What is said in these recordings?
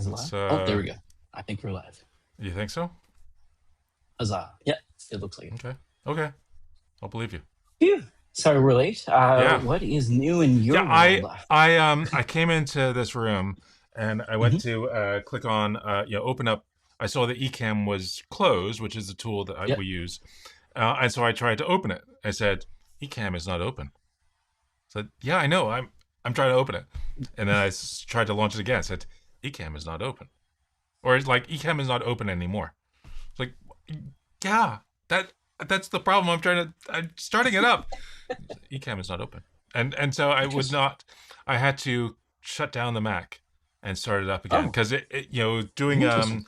Is it live? Let's Oh, there we go. I think we're live. you think so? Huzzah. Yeah, it looks like it. Okay. Okay. I'll believe you. Phew. Sorry we're late. Yeah. What is new in your Yeah, world? I came into this room and I went Mhm. to click on open up. I saw the Ecamm was closed, which is the tool that Yep. we use. And so I tried to open it. I said, Ecamm is not open. I said, yeah, I know. I'm trying to open it. And then tried to launch it again. I said, Ecamm is not open. Or it's like Ecamm is not open anymore. It's like, yeah, that's the problem. I'm starting it up. Ecamm is not open. And so I would Interesting. not, I had to shut down the Mac and start it up again. Oh, Because doing interesting.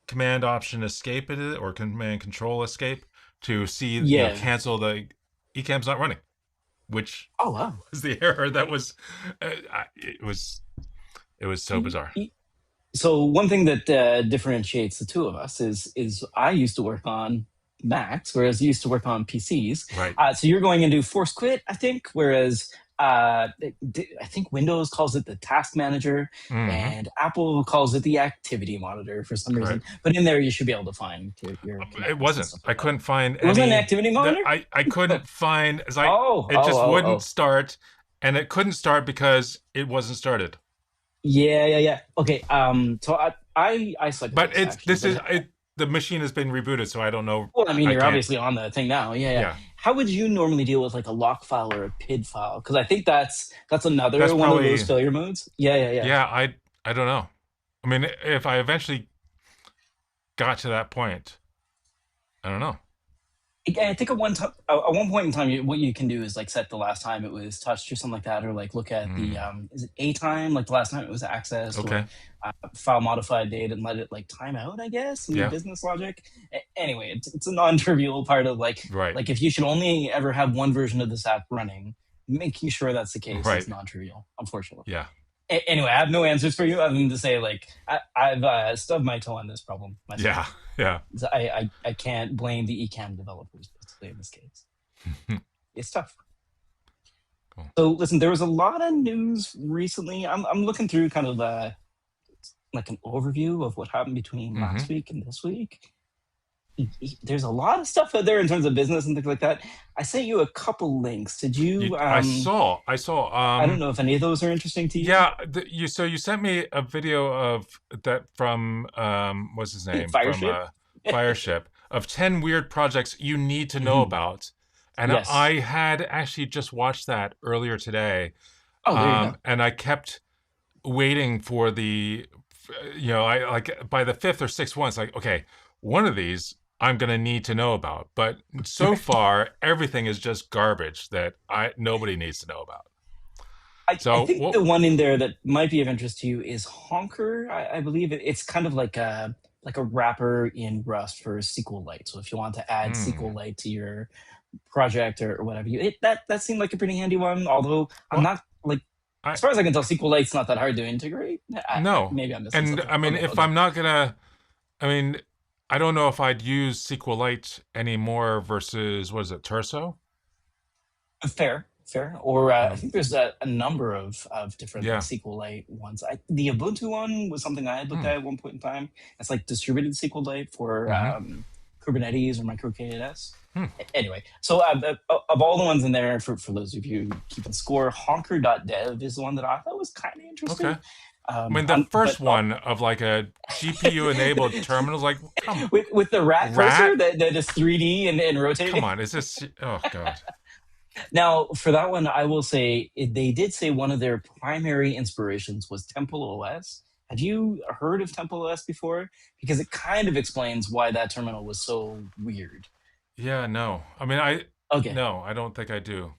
command option escape or command control escape to see, Yeah. cancel the Ecamm's not running, which Oh, wow. was the error that was, it was so Y- bizarre. y- So one thing that differentiates the two of us is I used to work on Macs, whereas you used to work on PCs. Right. So you're going into force quit, I think, whereas I think Windows calls it the task manager Mm-hmm. and Apple calls it the activity monitor for some reason. Right. But in there, you should be able to find your It commands and wasn't. stuff I like that. couldn't find It wasn't an any. activity monitor? I couldn't find. It's like Oh, it oh, just oh, wouldn't oh. start, and it couldn't start because it wasn't started. Yeah, yeah, yeah. Okay. So I suck at But this it's actually, this is but it. The machine has been rebooted, so I don't know. well, I mean, I you're can't. obviously on the thing now. Yeah, yeah. Yeah, How would you normally deal with like a lock file or a PID file? Because I think that's that's another one of those probably. failure modes. Yeah, yeah, yeah. Yeah, I don't know. I mean, if I eventually got to that point, I don't know. I think at one point in time, what you can do is like set the last time it was touched or something like that, or like look at the Hmm. is it a time like the last time it was accessed, or Okay. file modified date and let it like time out, I guess, in your Yeah. business logic. Anyway, it's a non-trivial part of Right. like if you should only ever have one version of this app running, making sure that's the case is Right. non-trivial, unfortunately. Yeah. Anyway, I have no answers for you other than to say like I've stubbed my toe on this problem Yeah. myself. Yeah. So I can't blame the Ecamm developers basically in this case. It's tough. Cool. So listen, there was a lot of news recently. I'm looking through kind of like an overview of what happened between Hmm. last week and this week. There's a lot of stuff out there in terms of business and things like that. I sent you a couple links. Did you? I saw. I saw. I don't know if any of those are interesting to you. Yeah, you sent me a video of that from what's his name from Fireship. Fireship of 10 weird projects you need to know Mhm. about, and Yes. I had actually just watched that earlier today, Oh, there you go. and I kept waiting for I like by the fifth or sixth one, it's like okay, one of these I'm gonna need to know about, but so far everything is just garbage that I nobody needs to know about. I So think what? the one in there that might be of interest to you is Honker. I believe it's kind of like a wrapper in Rust for SQLite. So if you want to add Hmm, SQLite to your project or whatever, that seemed like a pretty handy one. Although I'm well, not like, I as far as I can tell, SQLite's not that hard to integrate. no. Maybe I'm missing And something. I mean, Okay, if okay. I'm not gonna, I mean, I don't know if I'd use SQLite anymore versus, what is it, Terso? Fair, fair. Or I Um, think there's a number of different like yeah. SQLite ones. The Ubuntu one was something I had looked Hmm. at one point in time. It's like distributed SQLite for Mm-hmm. Kubernetes or micro-K8s. Hmm. Anyway, so of all the ones in there, for those of you keeping score, honker.dev is the one that I thought was kind of Okay. interesting. I mean, the But first one of like a GPU enabled terminal is like, with the rat cursor rat? that is 3D and Come rotating. on, is this? Oh God. Now, for that one, I will say they did say one of their primary inspirations was TempleOS. Have you heard of TempleOS before? Because it kind of explains why that terminal was so weird. Yeah, no. I mean, Okay, no, I don't think I do.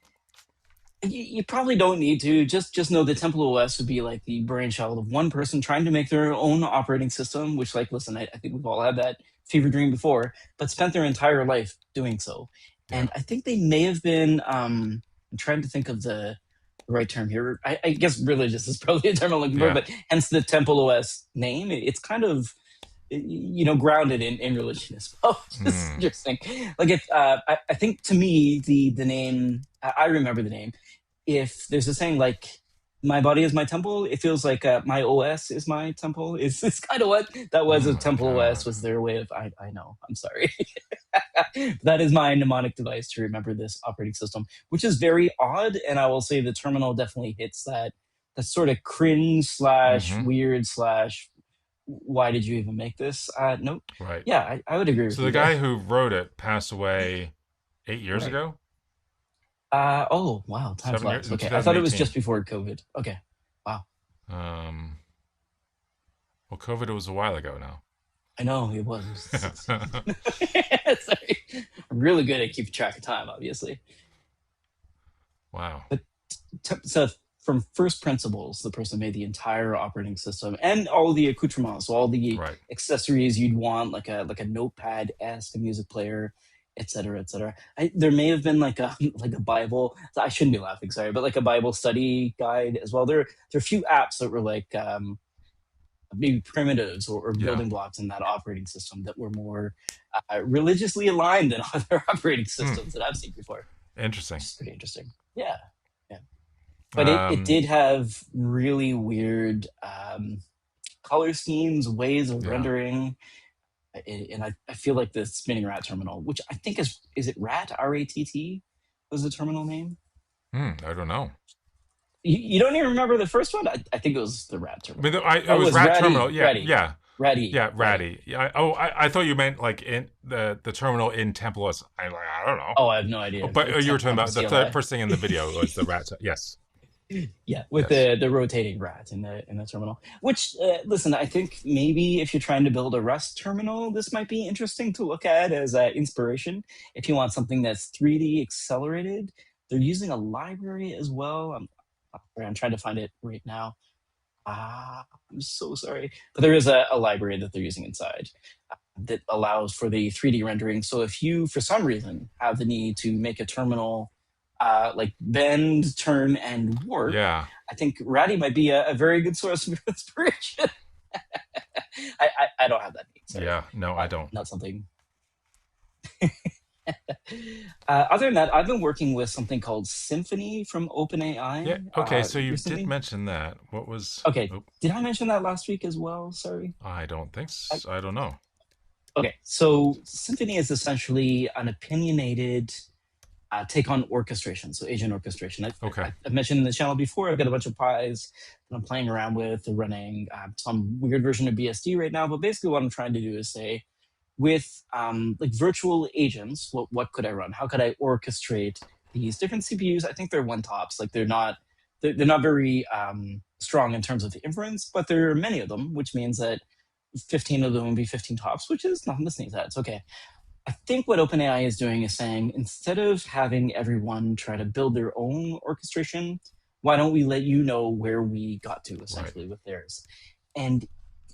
you probably don't need to. Just know that TempleOS would be like the brainchild of one person trying to make their own operating system. Which, like, listen, I think we've all had that fever dream before, but spent their entire life doing so. Yeah. And I think they may have been. I'm trying to think of the right term here. I guess religious is probably a term I'm looking for, Yeah. but hence the TempleOS name. It's kind of grounded in religion as well. Just Hmm. interesting. Like if I think to me the name I remember the name. If there's a saying like My body is my temple. It feels like my OS is my temple. It's kind of what that was. Oh If my god. TempleOS was their way of, I know. I'm sorry. That is my mnemonic device to remember this operating system, which is very odd. And I will say the terminal definitely hits that sort of cringe slash Mm-hmm. weird slash why did you even make this? Nope. Right. Yeah, I would agree with So the you there. guy who wrote it passed away 8 years Right. ago, Oh wow, time 7 years flies. in Okay, I thought it was 2018. just before COVID. Okay, wow. Um, well, COVID was a while ago now. I know it was. Sorry, I'm really good at keeping track of time, obviously. Wow. But so from first principles, the person made the entire operating system and all the accoutrements, so all the Right. accessories you'd want, like a notepad esque, a music player, et cetera, et cetera. There may have been like a like a Bible. I shouldn't be laughing, sorry, but like a Bible study guide as well. There are a few apps that were like maybe primitives or Yeah. building blocks in that operating system that were more religiously aligned than other operating Hmm. systems that I've seen before, which Interesting. is pretty interesting. Yeah. Yeah. But it Um, did have really weird color schemes, ways of yeah. rendering. And I feel like the spinning rat terminal, which I think is it rat RATT was the terminal name. I don't know. You don't even remember the first one? I think it was the rat I mean, terminal. it Oh, it was was Rat Terminal. Ratty, Yeah. Ratty, Yeah. Ratty, Yeah. Ratty. Ratty. Yeah. I thought you meant like in the terminal in TempleOS. I don't know. Oh, I have no Oh, idea. but you were talking Temple about the CLI. first thing in the video was the rat. Yes. Yeah, with Yes. the rotating rat in the terminal. Which listen, I think maybe if you're trying to build a Rust terminal, this might be interesting to look at as inspiration. If you want something that's 3D accelerated, they're using a library as well. I'm trying to find it right now. I'm so sorry, but there is a library that they're using inside that allows for the 3D rendering. So if you, for some reason, have the need to make a terminal like bend, turn, and warp, Yeah. I think Ratty might be a very good source of inspiration. I don't have that need. Sorry, Yeah. No, I don't. not something. Other than that, I've been working with something called Symphony from Yeah. OpenAI Okay. So you did recently. mention that. What was? Okay, Oh, did I mention that last week as well? Sorry. I don't think. I don't know. Okay, so Symphony is essentially an opinionated take on orchestration, so agent orchestration. Okay. I've mentioned in the channel before, I've got a bunch of pies that I'm playing around with. They're running some weird version of BSD right now, but basically what I'm trying to do is say, with like virtual agents, what could I run? How could I orchestrate these different CPUs? I think they're one tops. Like they're not very strong in terms of the inference, but there are many of them, which means that 15 of them would be 15 tops, which is nothing to sneeze at. It's okay. I think what OpenAI is doing is saying instead of having everyone try to build their own orchestration, why don't we let you know where we got to Right. essentially with theirs? And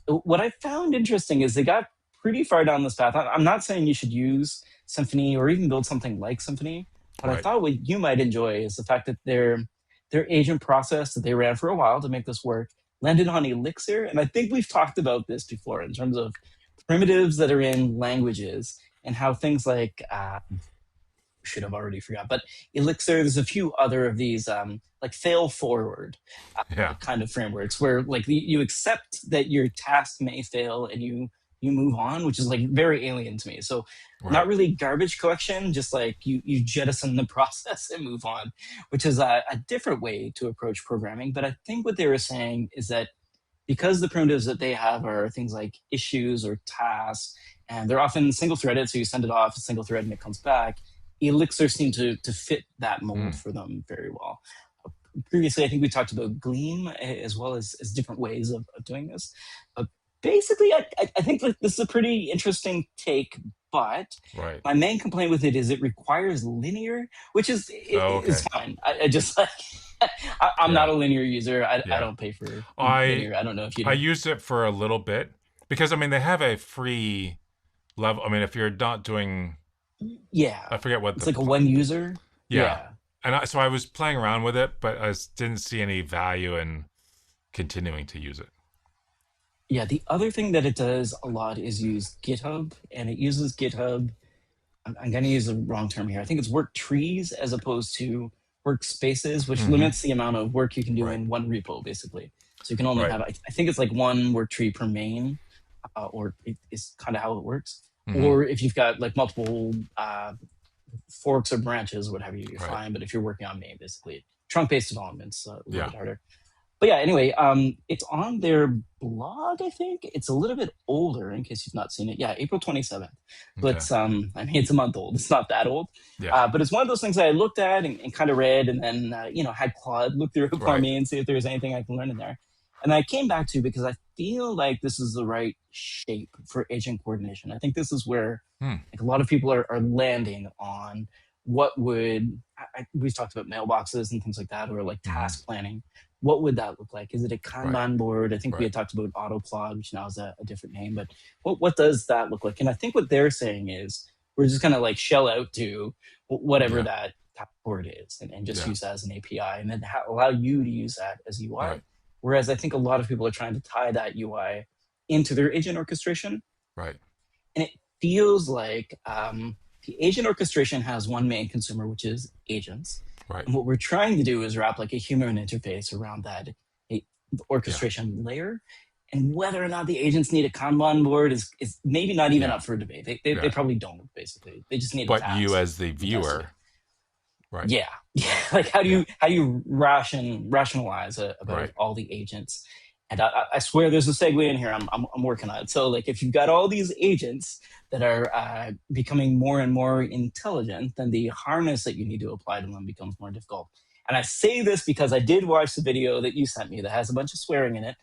what I found interesting is they got pretty far down this path. I'm not saying you should use Symphony or even build something like Symphony, but I Right. thought what you might enjoy is the fact that their agent process that they ran for a while to make this work landed on Elixir. And I think we've talked about this before in terms of primitives that are in languages and how things like should have already forgot, but Elixir. There's a few other of these like fail forward Yeah. kind of frameworks where like you accept that your task may fail and you move on, which is like very alien to me. So not Right. really garbage collection, just like you jettison the process and move on, which is a different way to approach programming. But I think what they were saying is that because the primitives that they have are things like issues or tasks, and they're often single threaded, so you send it off a single thread and it comes back. Elixir seemed to fit that mold Mm. for them very well. Previously, I think we talked about Gleam as well as different ways of doing this. But basically, I think that this is a pretty interesting take. But Right. my main complaint with it is it requires linear, which Oh, is okay. fine. I just like I'm not Yeah. a linear user. I Yeah. don't pay for I linear. I don't know if you I do. used it for a little bit because I mean they have a free level. I mean if you're not doing, I Yeah, forget what it's the like a one user. yeah, Yeah, and so I was playing around with it, but didn't see any value in continuing to use it. yeah. The other thing that it does a lot is use GitHub, and it uses GitHub. I'm going to use the wrong term here. I think it's work trees as opposed to workspaces, which Mm-hmm. limits the amount of work you can do Right. in one repo, basically. So you can only Right. have, I think it's like one work tree per main, or it is kind of how it works. Mm-hmm. Or if you've got like multiple forks or branches, what have you, you're Right. fine. But if you're working on main, basically, trunk-based development's a little Yeah. bit harder. But yeah, anyway, it's on their blog. I think it's a little bit older, in case you've not seen it. Yeah, April 27th. Okay. But I mean, it's a month old. It's not that old. Yeah. But it's one of those things that I looked at and kind of read, and then had Claude look through it for Right. me and see if there was anything I can learn in there. And I came back to, because I feel like this is the right shape for agent coordination. I think this is where Hmm. like a lot of people are landing on what would we've talked about mailboxes and things like that, or like Mm-hmm. task planning. What would that look like? Is it a Right. Kanban board? I think we Right. had talked about AutoCloud, which now is a different name. But what does that look like? And I think what they're saying is we're just going to like shell out to whatever Yeah. that task board is, and just Yeah. use that as an API, and then allow you to use that as UI. Right. Whereas I think a lot of people are trying to tie that UI into their agent orchestration, Right. and it feels like the agent orchestration has one main consumer, which is agents. Right. And what we're trying to do is wrap like a human interface around that Yeah. orchestration layer. And whether or not the agents need a Kanban board is maybe not even Yeah. up for debate. They Yeah. probably don't, basically. They just need a But you, task. as the And the task to do. viewer, right. Yeah. Yeah. Like Yeah. how do you rationalize about Right. all the agents? And I swear there's a segue in here. I'm working on it. So like if you've got all these agents that are becoming more and more intelligent, then the harness that you need to apply to them becomes more difficult. And I say this because I did watch the video that you sent me that has a bunch of swearing in it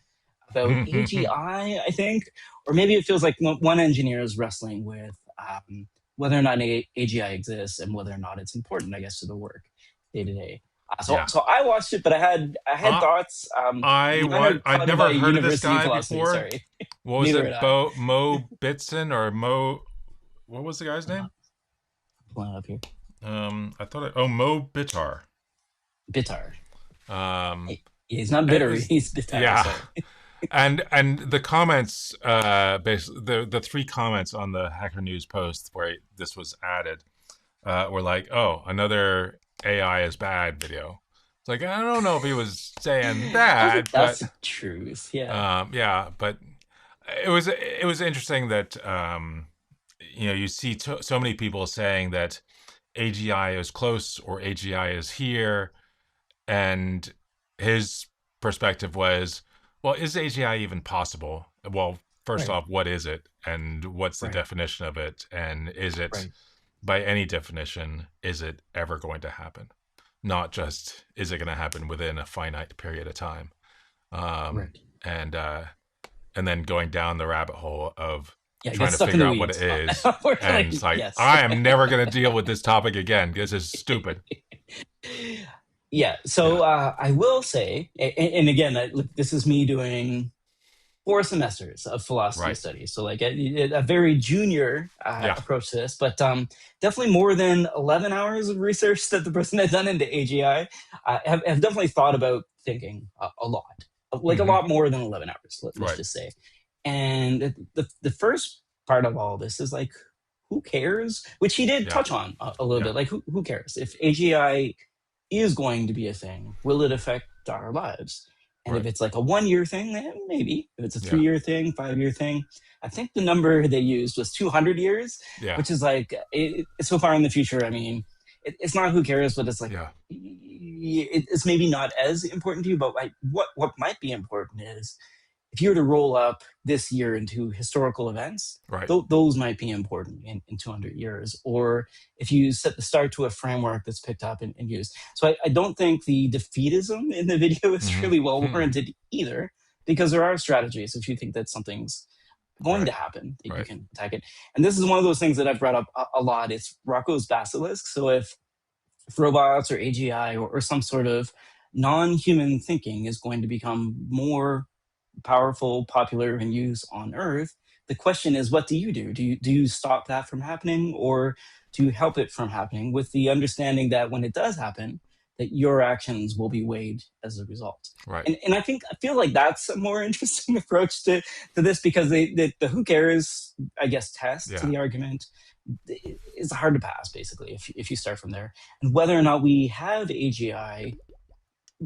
about AGI, I think, or maybe it feels like one engineer is wrestling with whether or not AGI exists and whether or not it's important, I guess, to the work day to day. So, Yeah. so I watched it, but I had Uh, thoughts. Mine are I'd clouded by never heard of this university guy philosophy. before. Sorry, What was neither it? had I. Mo Bitson or Mo? What was the guy's I'm name? not pulling it up here. I thought it. Oh, Mo Bitar. Bitar. Um, He's not it bitter. was, He's bitar. yeah. Sorry. And the comments, basically the three comments on the Hacker News post where this was added, were like, "Oh, another AI is bad" video. It's like, I don't know if he was saying I don't think that, that's but the truth. Yeah. yeah, but it was interesting that you see so many people saying that AGI is close or AGI is here, and his perspective was, well, is AGI even possible? Well, first Right. off, what is it, and what's the Right. definition of it, and is it, Right. by any definition, is it ever going to happen? Not just is it going to happen within a finite period of time, Right. and then going down the rabbit hole of Yeah. trying Get to stuck in figure the out what weeds. it is, We're and like, it's like, yes. I am never going to deal with this topic again. This is stupid. Yeah. So Yeah, I will say, and again, look, this is me doing 4 semesters of philosophy right. study. So like a very junior Yeah, approach to this, but definitely more than 11 hours of research that the person had done into AGI. Have definitely thought about thinking a lot, like a hmm, lot more than 11 hours, let's right. just say. And the first part of all this is like, who cares? Which he did Yeah, touch on a little yeah, bit. Like, who cares? If AGI is going to be a thing, will it affect our lives? And if right. it's like a 1 year thing, then maybe. If it's a Yeah, 3 year thing, 5 year thing, I think the number they used was 200 years, yeah, which is like so far in the future. I mean, it's not who cares, but it's like yeah, it's maybe not as important to you. But like, what might be important is if you were to roll up this year into historical events, right. those might be important in 200 years. Or if you set the start to a framework that's picked up and used. So I don't think the defeatism in the video is Hmm. really well Hmm. warranted either, because there are strategies if you think that something's going to Right, happen that you right. can attack it. And this is one of those things that I've brought up a lot. It's Rocco's basilisk. So if robots or AGI or some sort of non-human thinking is going to become more powerful, popular, and used on Earth, the question is, what do you do? Do you stop that from happening, or do you help it from happening with the understanding that when it does happen, that your actions will be weighed as a result. Right. And I feel like that's a more interesting approach to this, because the who cares, I guess, test to Yeah. the argument is hard to pass, basically, if you start from there. And whether or not we have AGI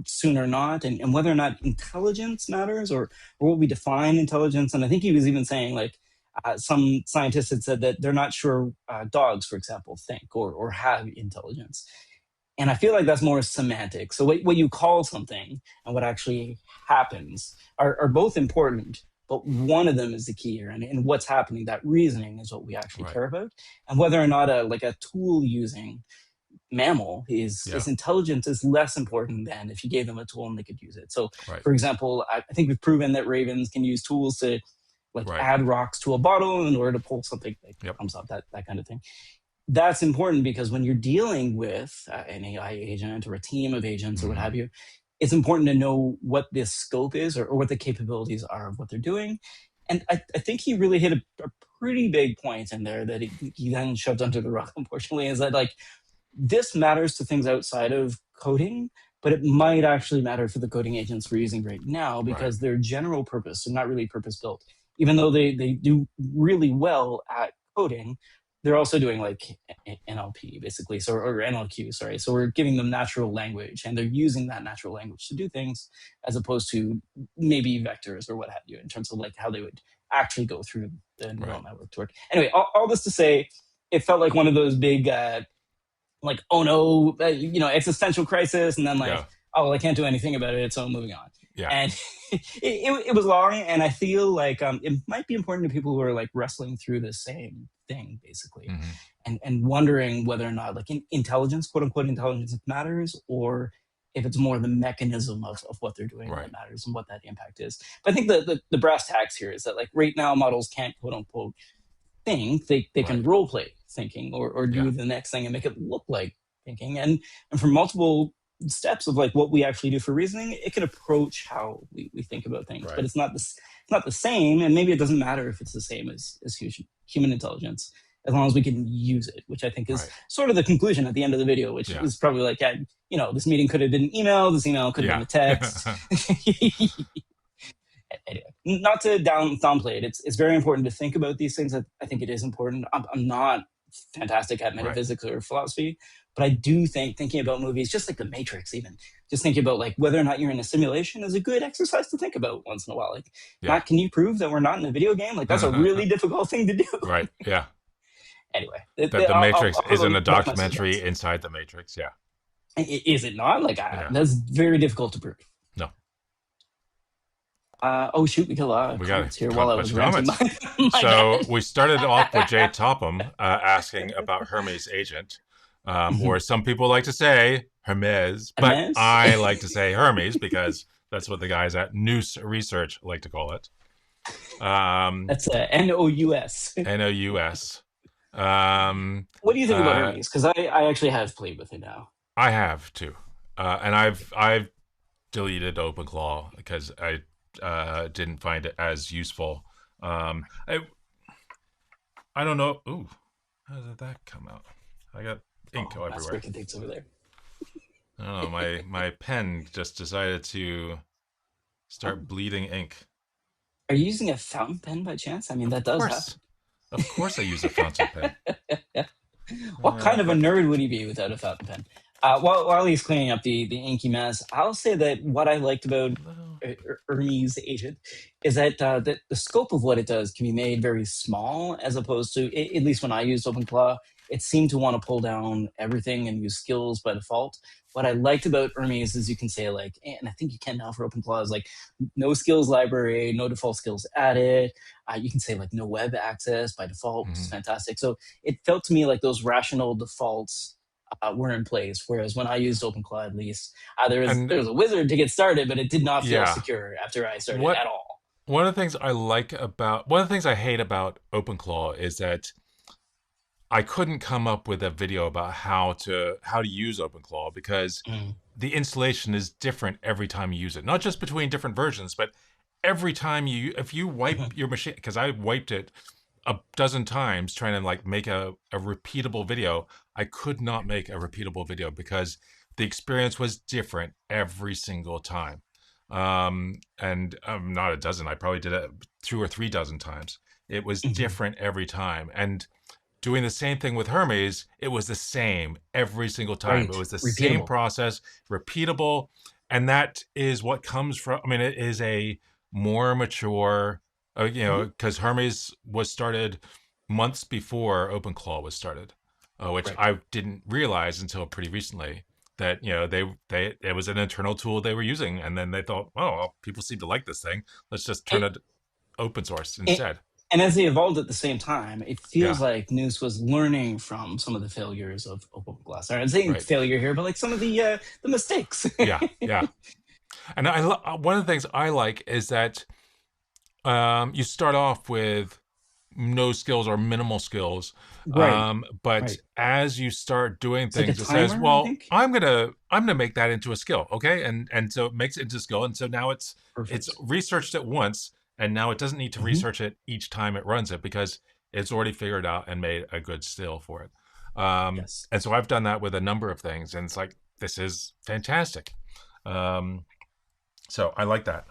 soon or not, and whether or not intelligence matters, or what we define intelligence. And I think he was even saying, like, some scientists had said that they're not sure dogs, for example, think or have intelligence. And I feel like that's more semantic. So what you call something and what actually happens are both important, but one of them is the key here. And what's happening, that reasoning, is what we actually Right. care about. And whether or not a tool using mammal is Yeah. intelligent is less important than if you gave them a tool and they could use it. So, Right. for example, I think we've proven that ravens can use tools to, like, Right. add rocks to a bottle in order to pull something like Yep. comes up, that kind of thing. That's important because when you're dealing with an AI agent or a team of agents or what have you, it's important to know what the scope is, or what the capabilities are of what they're doing. And I think he really hit a pretty big point in there that he then shoved under the rug, unfortunately, is that, like, this matters to things outside of coding, but it might actually matter for the coding agents we're using right now, because their general purpose are not really purpose built. Even though they do really well at coding, they're also doing, like, NLP, basically, so, or NLQ, sorry. So we're giving them natural language, and they're using that natural language to do things, as opposed to maybe vectors or what have you, in terms of, like, how they would actually go through the neural network to work. Anyway, all this to say, it felt like one of those big like, oh no, existential crisis, and then, like, oh, well, I can't do anything about it, so I'm moving on. Yeah. And it was long, and I feel like it might be important to people who are, like, wrestling through the same thing, basically, and wondering whether or not, like, intelligence, quote unquote intelligence, matters, or if it's more the mechanism of what they're doing that matters, and what that impact is. But I think the brass tacks here is that, like, right now models can't, quote unquote, think. They can role play thinking, or do the next thing and make it look like thinking. And for multiple steps of, like, what we actually do for reasoning, it can approach how we think about things. But it's not the same, and maybe it doesn't matter if it's the same as human intelligence, as long as we can use it, which I think is sort of the conclusion at the end of the video, which is probably like, this meeting could have been an email, this email could have been a text. Anyway, not to downplay it, it's very important to think about these things. I think it is important. I'm not fantastic at metaphysics or philosophy, but I do think thinking about movies, just like The Matrix, even just thinking about, like, whether or not you're in a simulation is a good exercise to think about once in a while. Like, not, can you prove that we're not in a video game? Like, that's a really difficult thing to do. Right. Yeah. Anyway, that the Matrix isn't a documentary inside the Matrix. Yeah. Is it not? Like, that's very difficult to prove. No. Oh shoot, we got a lot of comments here while I was ranting. So we started off with Jay Topham asking about Hermes agent, or some people like to say Hermes, but I like to say Hermes because that's what the guys at Noose Research like to call it. That's NOUS. NOUS. What do you think about Hermes? Because I actually have played with it now. I have too, and I've deleted OpenClaw because I didn't find it as useful. I don't know. Ooh, how did that come out? I got ink everywhere. Things over there. I don't know. My pen just decided to start bleeding ink. Are you using a fountain pen by chance? I mean, that does happen. Of course I use a fountain pen. What kind of a nerd would he be without a fountain pen? While he's cleaning up the inky mess, I'll say that what I liked about Hermes agent is that the scope of what it does can be made very small, as opposed to, at least when I used OpenClaw, it seemed to want to pull down everything and use skills by default. What I liked about Hermes is you can say, like, and I think you can now for OpenClaw, is like, no skills library, no default skills added. You can say, like, no web access by default, which is fantastic. So it felt to me like those rational defaults were in place, whereas when I used OpenClaw, at least, there was a wizard to get started, but it did not feel secure after I started at all. One of the things I hate about OpenClaw is that I couldn't come up with a video about how to use OpenClaw, because the installation is different every time you use it. Not just between different versions, but every time if you wipe your machine, because I wiped it a dozen times trying to, like, make a repeatable video. I could not make a repeatable video because the experience was different every single time. And not a dozen, I probably did it 2 or 3 dozen times. It was Hmm. different every time. And doing the same thing with Hermes, it was the same every single time. It Right. was the same Repeatable. process, repeatable. And that is what comes from, I mean, it is a more mature, Hmm. because Hermes was started months before OpenClaw was started, which Right. I didn't realize until pretty recently that, they it was an internal tool they were using. And then they thought, oh, well, people seem to like this thing. Let's just turn it open source It, instead. and as they evolved at the same time, it Yeah, feels like News was learning from some of the failures of OpenClaw. I'm saying right. failure here, but like some of the mistakes. Yeah, yeah. And one of the things I like is that you start off with no skills or minimal skills, Right. but Right. as you start doing It's like a things, it says, timer, I "Well, think. I'm gonna make that into a skill, okay?" And so it makes it into a skill, and so now it's Perfect. researched it once, and now it doesn't need to Hmm. research it each time it runs it because it's already figured out and made a good skill for it. Yes. And so I've done that with a number of things, and it's like this is fantastic. Um, so I like that.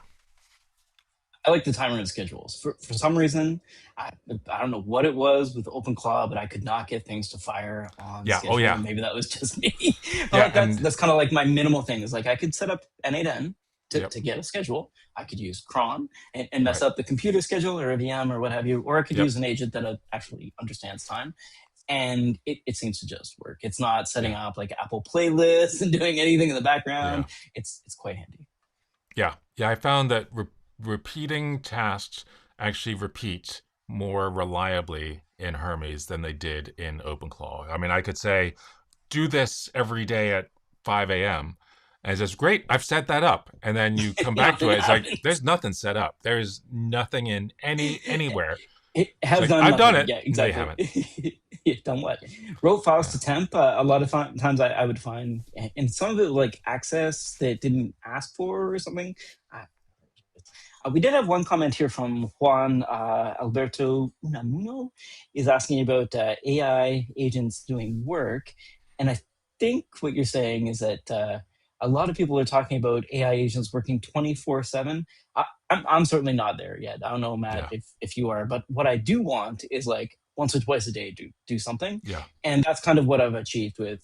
I like the timer and schedules. For some reason, I don't know what it was with OpenClaw, but I could not get things to fire on Yeah. Oh schedule. yeah. Maybe that was just me. But Yeah. like And that's kind of like my minimal thing is like I could set up N8N yep. to get a schedule. I could use cron and mess Right. up the computer schedule or a VM or what have you, or I could Yep. use an agent that actually understands time. And it seems to just work. It's not setting Yeah. up like Apple playlists and doing anything in the background. Yeah. It's quite handy. Yeah. Yeah. I found that repeating tasks actually repeat more reliably in Hermes than they did in OpenClaw. I mean, I could say, do this every day at 5 a.m. And it says, great, I've set that up. And then you come back to Nothing it. It's like, happens. there's nothing set up. There's nothing in anywhere. It It's has like, done I've done nothing. it. Yeah, No, you exactly. haven't. It done what? Wrote files Yeah. to temp. A lot of times I would find, and some of it like access that didn't ask for or something. Uh, we did have one comment here from Juan Alberto Unamuno is asking about AI agents doing work. And I think what you're saying is that a lot of people are talking about AI agents working 24/7. I'm certainly not there yet. I don't know, Matt, Yeah. if you are, but what I do want is like once or twice a day do something. Yeah. And that's kind of what I've achieved with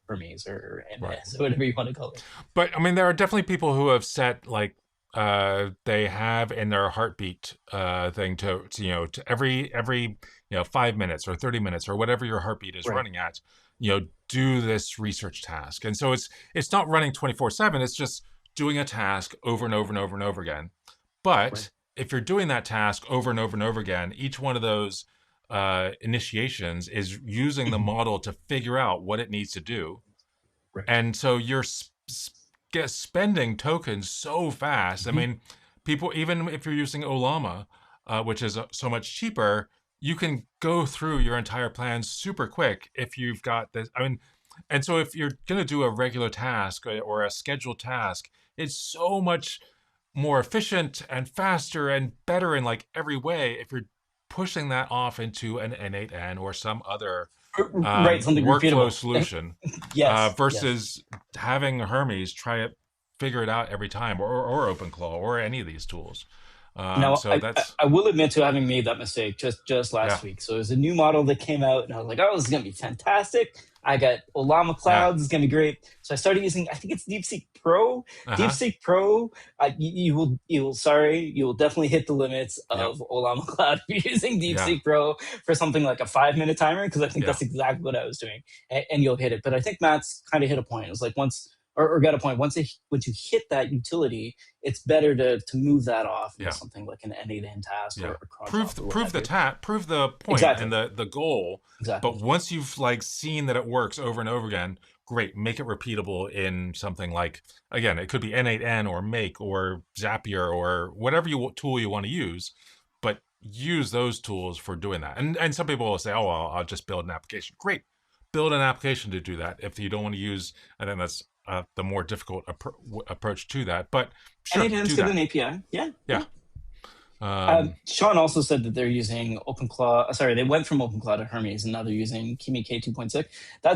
Hermes or Right. MS, whatever you want to call it. But I mean, there are definitely people who have set like they have in their heartbeat thing to to every 5 minutes or 30 minutes or whatever your heartbeat is Right, running at, do this research task. And so it's not running 24/7. It's just doing a task over and over and over and over again. right. But if you're doing that task over and over and over again, each one of those initiations is using the Mhm. model to figure out what it needs to do, Right. and so you're get spending tokens so fast. I Mhm. mean, people, even if you're using Ollama, which is so much cheaper, you can go through your entire plan super quick if you've got this. I mean, and so if you're going to do a regular task or a scheduled task, it's so much more efficient and faster and better in like every way if you're pushing that off into an N8N or some other Right, something workflow repeatable. solution, Yes, yes. versus having Hermes try it, figure it out every time, or OpenClaw, or any of these tools. Now, So that's I will admit to having made that mistake just yeah, last week. So there's a new model that came out, and I was like, "Oh, this is gonna be fantastic." I got Ollama yeah, Cloud. This is gonna be great. So I started using. I think it's DeepSeek Pro. uh huh, DeepSeek Pro. You will definitely hit the limits yep, of Ollama Cloud if you're using yeah, DeepSeek Pro for something like a 5 minute timer because I think yeah, that's exactly what I was doing, and you'll hit it. But I think Matt's kind of hit a point. It was like once or got a point once you hit that utility it's better to move that off into yeah, something like an N8N task yeah. or cron job or what Prove have the you. prove the point Exactly. and the goal. But Exactly. once you've like seen that it works over and over again, great, make it repeatable in something like, again, it could be N8N or Make or Zapier or whatever tool you want to use, but use those tools for doing that. And some people will say, oh, well, I'll just build an application. Great, build an application to do that. If you don't want to use, I think that's the more difficult approach to that. But sure, N8N's do got that. an API. Yeah, Yeah. yeah. Sean also said that they're using OpenClaw. Sorry, they went from OpenClaw to Hermes, and now they're using Kimi K 2.6.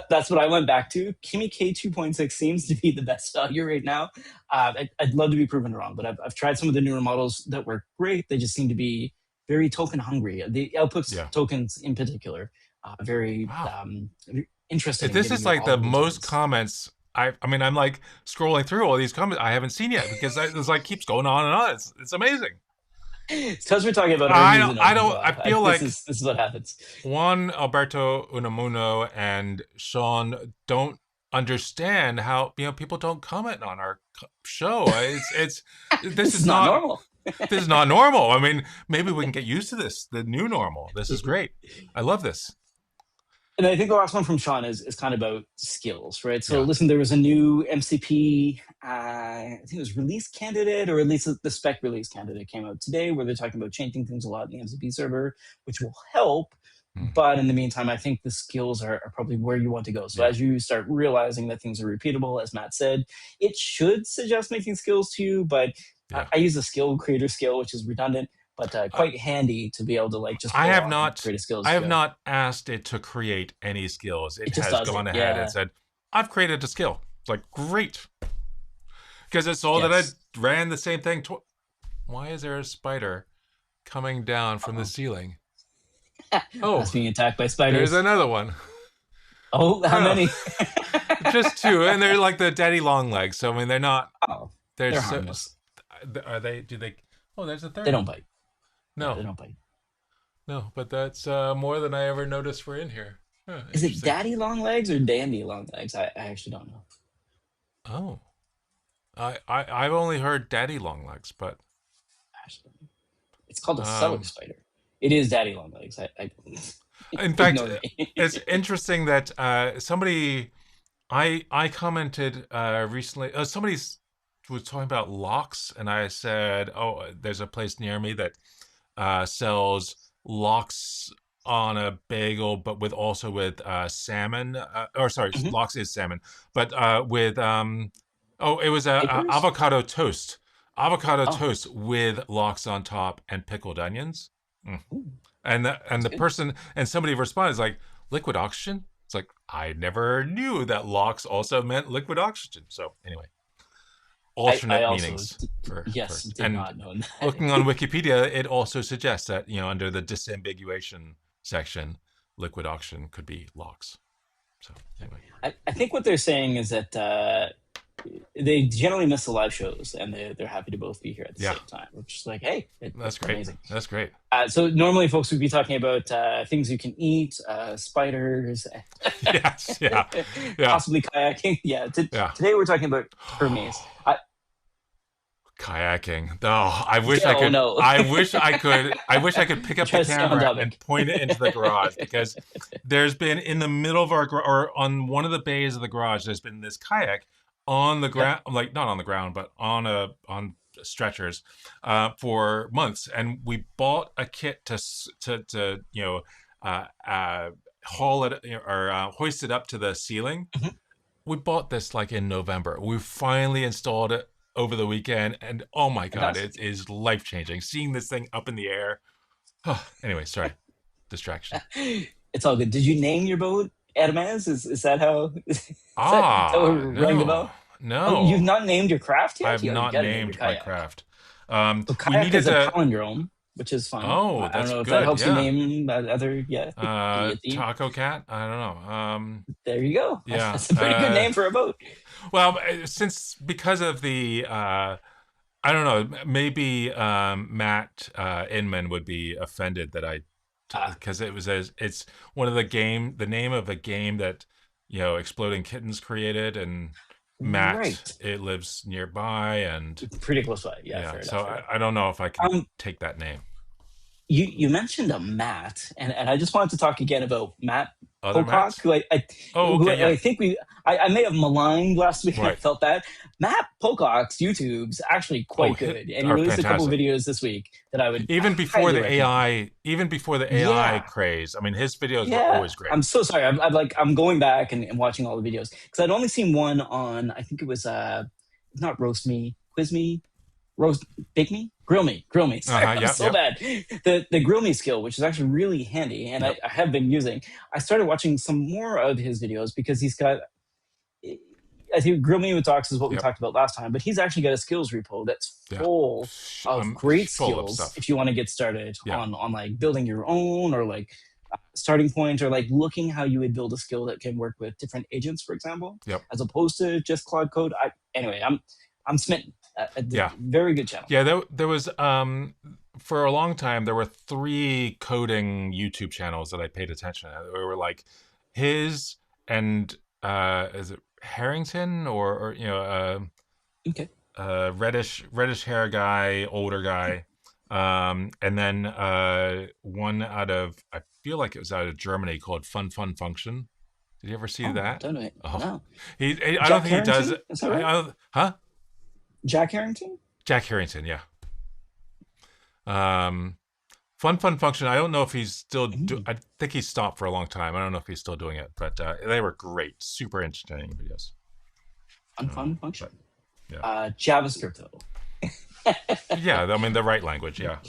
That's what I went back to. Kimi K 2.6 seems to be the best value right now. I'd love to be proven wrong, but I've tried some of the newer models that work great. They just seem to be very token hungry. The outputs Yeah. tokens in particular, very Wow. interested in This getting is more like the all most returns. comments. I mean, I'm like scrolling through all these comments I haven't seen yet because it's like keeps going on and on. It's amazing. It's because we're talking about Hermes and I OpenClaw. feel like This is what happens. Juan Alberto Unamuno and Sean don't understand how people don't comment on our show. This This is is not not normal. this is not normal. I mean, maybe we can get used to this, the new normal. This is great. I love this. And I think the last one from Sean is kind of about skills, right? So Yeah. listen, there was a new MCP, I think it was release candidate, or at least the spec release candidate came out today, where they're talking about changing things a lot in the MCP server, which will help. Mhm. But in the meantime, I think the skills are probably where you want to go. So Yeah. as you start realizing that things are repeatable, as Matt said, it should suggest making skills to you. But Yeah. I use a skill creator skill, which is redundant, but Uh, quite handy to be able to like just I pull have on, not create a skills I to have go. not asked it to create any skills. It It just has does it. gone ahead and Yeah. said, "I've created a skill." It's like, "Great." Because it's all that I Yes. ran the same thing. Why is there a spider coming down from the Uh-oh. ceiling? Us Oh, being attacked by there's spiders. another one. Oh, how Oh, many? just two, and they're like the daddy long legs. So I mean, they're not. Oh, They're they're so. harmless. Are they? Do they? Oh, there's a They third don't one. bite. Yeah, they No, don't bite. no, but that's more than I ever noticed were in here. Huh, Is it interesting. daddy long legs or dandy long legs? I actually don't know. Oh, I've only heard daddy long legs, but Actually, it's called a cellar um, spider. It is daddy long legs. in fact, Ignore me. it's interesting that somebody I commented recently. Somebody was talking about locks, and I said, "Oh, there's a place near me that sells locks on a bagel, but with also with salmon. Or sorry, Mhm. locks is salmon, but with oh, it was a Papers? avocado Oh, toast with locks on top and pickled onions. Mm. ooh, And that's the good. person and somebody responded like liquid oxygen. It's like I never knew that locks also meant liquid oxygen. So anyway, I alternate also, meanings for yes, did and not know that. looking on Wikipedia, it also suggests that under the disambiguation section, liquid oxygen could be locks. So anyway, I think what they're saying is that they generally miss the live shows and they're happy to both be here at the yeah, same time, which is like, hey, that's great. amazing. That's great. So normally folks would be talking about things you can eat, spiders, Yes, yeah, yeah, possibly kayaking. Yeah, yeah. today we're talking about Hermes. Kayaking. Oh, I wish I Oh could. no, I wish I could. I wish I could pick up try the to stay on camera and topic. point it into the garage because there's been in the middle of our or on one of the bays of the garage. There's been this kayak on the Yep. ground, like not on the ground, but on stretchers for months, and we bought a kit to haul it or hoist it up to the ceiling. Mhm. We bought this like in November. We finally installed it over the weekend, and oh my god, Fantastic. it is life changing. Seeing this thing up in the air. Anyway, sorry, distraction. It's all good. Did you name your boat Hermes? Is that how? Is that what Ah, rang the no, bell? Oh, you've no, not named your craft I yet? have Yo, you not got to name your named my kayak. craft. So We kayak needed is a to. palindrome, which is fun. Oh, I don't that's know if that good. helps you Yeah. name other. Yeah, give you a theme. Taco cat. I don't know. There you go. Yeah. That's a pretty good name for a boat. Well, since because of the I don't know. Maybe Matt Inman would be offended that I, Ah, because it's one of the name of a game that Exploding Kittens created, and Matt right. it lives nearby, and Pretty close by. Yeah, yeah. fair enough. So Fair enough. I don't know if I can Um, take that name. you mentioned a Matt, and I just wanted to talk again about Matt Other Pocock, Matts? Oh, who okay, yeah, I think I may have maligned last week, and I right. felt bad. Matt Pocock's YouTube's actually Oh, quite good, and he are released a couple fantastic. videos this week that I would highly recommend. Even before the AI Yeah, craze, I mean, his videos were yeah. always great. I'm so sorry. I'm going back and watching all the videos because I'd only seen one on. I think it was not roast me, quiz me. roast, bake me, grill me. Sorry, I'm Yep. so Yep. bad. The grill me skill, which is actually really handy, and Yep. I have been using. I started watching some more of his videos because he's got. I think grill me with docs is what we Yep. talked about last time, but he's actually got a skills repo that's Yeah. full of I'm great full of skills stuff. if you want to get started Yeah. on like building your own or like starting point or like looking how you would build a skill that can work with different agents, for example, Yep. as opposed to just Claude Code. Anyway, I'm smitten. Yeah. Very good channel. Yeah. There was for a long time there were three coding YouTube channels that I paid attention to. They were like his and is it Harrington or Okay. reddish hair guy, older guy, and then one out of I feel like it was out of Germany called Fun Function. Did you ever see Oh, that? don't know. Oh, No. I don't Jack think he does Harrington? it. Is that right? Huh? Jack Harrington? Jack Harrington, yeah. Um, Fun Function. I don't know if he's still. Mm, I think he stopped for a long time. I don't know if he's still doing it, but they were great, super interesting videos. fun function. But yeah, JavaScript though. yeah. I mean, the right language. Yeah,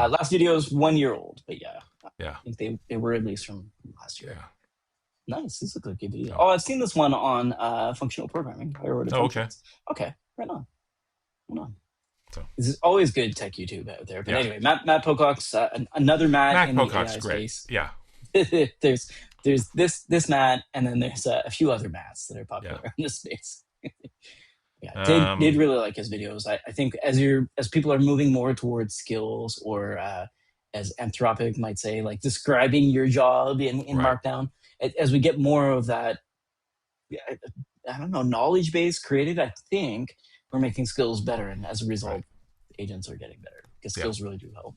Last video is 1 year old, but yeah, I yeah, think they were released from last year. yeah. Nice. This is a good video. So, Oh, I've seen this one on functional programming. I wrote oh, okay. functions. Okay, right on. Right on. So, This is always good tech YouTube out there. But yeah. anyway, Matt Pocock's another Matt Mac in the Pocock's AI great. space. Yeah, there's this Matt, and then there's a few other Mats that are yeah. popular in this space. Yeah, did Um, really like his videos. I think as people are moving more towards skills or as Anthropic might say, like describing your job in right, Markdown, as we get more of that, I, I don't know, knowledge base created, I think we're making skills better, and as a right. result, agents are getting better because Yeah. skills really do help.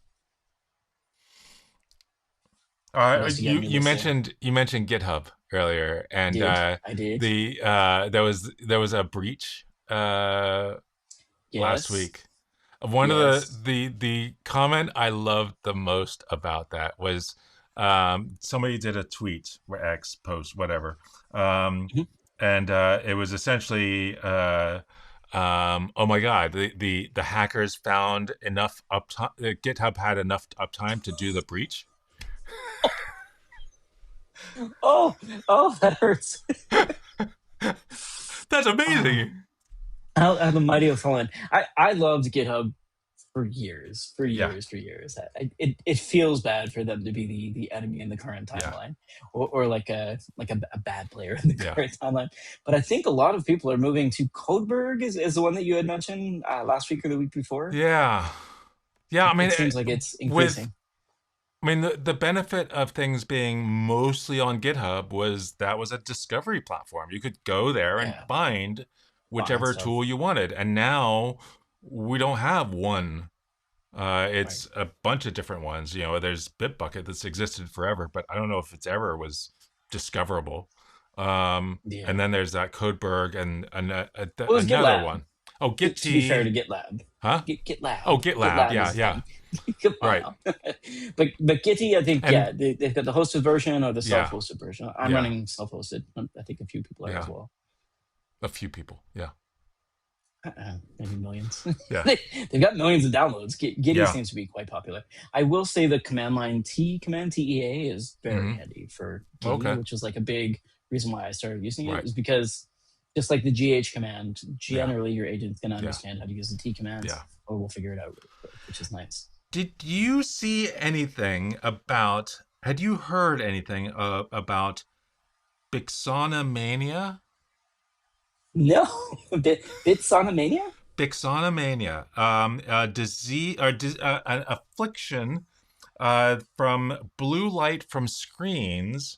What else do you got on your You list there? mentioned GitHub earlier, and I did. there was a breach last Yes. week. One of Yes. the comment I loved the most about that was somebody did a tweet or X post, whatever, Mhm. and it was essentially oh my god, the hackers found enough uptime. GitHub had enough uptime to do the breach. Oh, oh, that hurts. That's Oh, amazing. how the mighty have fallen. I loved GitHub for years, Yeah, for years. It feels bad for them to be the enemy in the current yeah, timeline, or like a bad player in the yeah, current timeline. But I think a lot of people are moving to Codeberg, is the one that you had mentioned last week or the week before. yeah, yeah. I mean, It seems like it's with increasing. the benefit of things being mostly on GitHub was that was a discovery platform. You could go there and Yeah, find fine whichever stuff. tool you wanted. And now we don't have one. Right. It's a bunch of different ones. There's Bitbucket that's existed forever, but I don't know if it's ever was discoverable. And Yeah. then there's that Codeberg and Well, there's another GitLab. one. Oh, To be fair to Git. GitLab, Huh? Oh, GitLab, GitLab. GitLab Yeah, is the yeah. thing. Come on Right. now. But Gitty, I think, And yeah, they've got the hosted version or the yeah, self-hosted version. I'm yeah, running self-hosted. I think a few people are as yeah. well. A few people. Yeah. Maybe millions. Yeah. They've got millions of downloads. Gitty Yeah. seems to be quite popular. I will say the command line command TEA is very Hmm. handy for Gitty, Okay. which is like a big reason why I started using it. Right. Is because just like the GH command, Yeah. generally your agent's gonna Yeah. understand how to use the T commands, Yeah. or we'll figure it out really quick, which is nice. Did you see anything about? Had you heard anything about Bixonomania? No, Bitsonomania? Bixonomania, a disease or an affliction from blue light from screens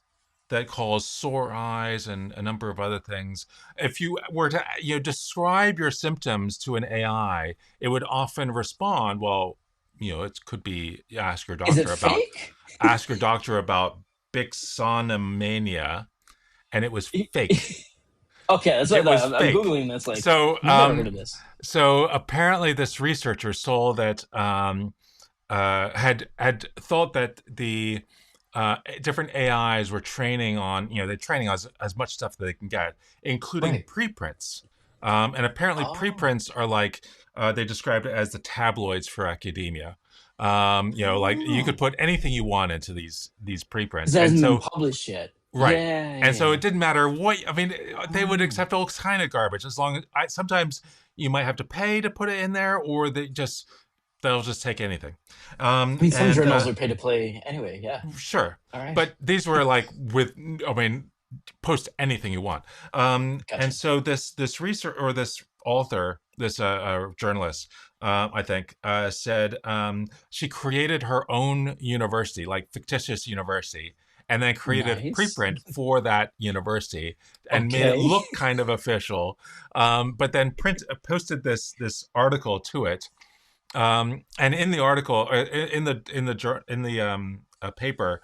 that cause sore eyes and a number of other things. If you were to describe your symptoms to an AI, it would often respond, well, it could be Is it fake? ask your doctor about Bixonomania, and it was fake. Okay, that's what It I was thought. I'm fake. googling this. Like, So, never heard of this. apparently, this researcher saw that had thought that the different AIs were training on, they're training as much stuff that they can get, including Right. preprints And apparently Oh. preprints are like they described it as the tabloids for academia. Like you Oh. could put anything you want into these Because preprints, it and hasn't been so published yet. right. Yeah, And so yeah. it didn't matter what, I mean, they would Oh. accept all kind of garbage as long as sometimes you might have to pay to put it in there, or they'll just take anything. I mean, some And journals are pay to play anyway. Yeah. Sure. All right. But these were like I mean, post anything you want. And Gotcha. so this research or this author, this journalist, I think, said she created her own university, like fictitious university, and then created a Nice. preprint for that university and made it Okay. look kind of official. But then posted this article to it, and in the article, in the paper,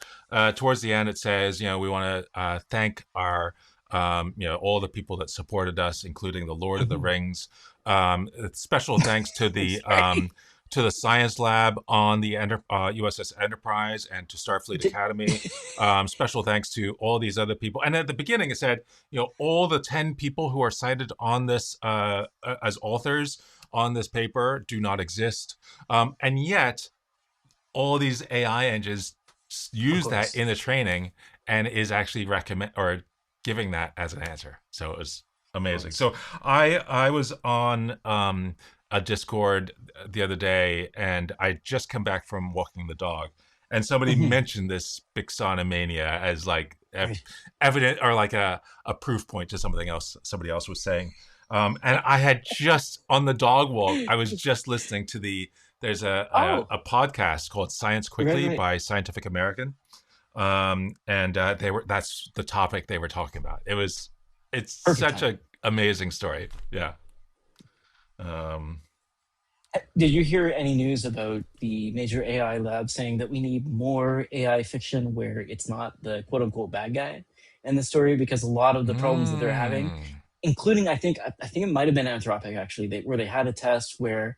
towards the end, it says, we want to thank our, all the people that supported us, including the Lord of the Mhm. Rings. Special thanks to the Sorry. science lab on the USS Enterprise and to Starfleet Did- Academy. Special thanks to all these other people. And at the beginning, it said, all the 10 people who are cited on this as authors on this paper do not exist. And yet, all these AI engines of use that course. in the training and is actually recommend or giving that as an answer. So it was Of amazing. course. So I was on a Discord the other day, and I just come back from walking the dog, and somebody Mhm. mentioned this Bixonomania as like Right. evident or like a proof point to something else somebody else was saying. And I had just on the dog walk, I was just listening to there's Oh, a podcast called Science right, Quickly right. by Scientific American, and that's the topic they were talking about. It's Perfect such timing. a amazing story. Yeah. Um, Did you hear any news about the major AI lab saying that we need more AI fiction where it's not the quote unquote bad guy in the story? Because a lot of the problems that they're having, mm, including I think it might have been Anthropic actually, where they had a test where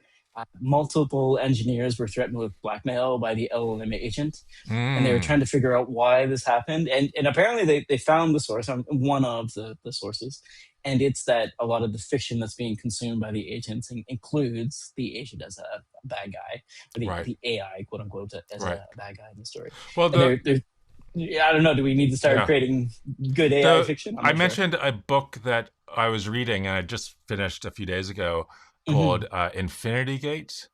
multiple engineers were threatened with blackmail by the LLM agent, and they were trying mm, to figure out why this happened. And apparently they found the source on one of the sources, and it's that a lot of the fiction that's being consumed by the agents includes the agent as a bad guy, or the right, the AI quote unquote as right. a bad guy in the story. Well, And they're yeah, I don't know. Do we need to start yeah. creating good AI The fiction? I'm I not sure. mentioned a book that I was reading and I just finished a few days ago Hmm. called Infinity Gate,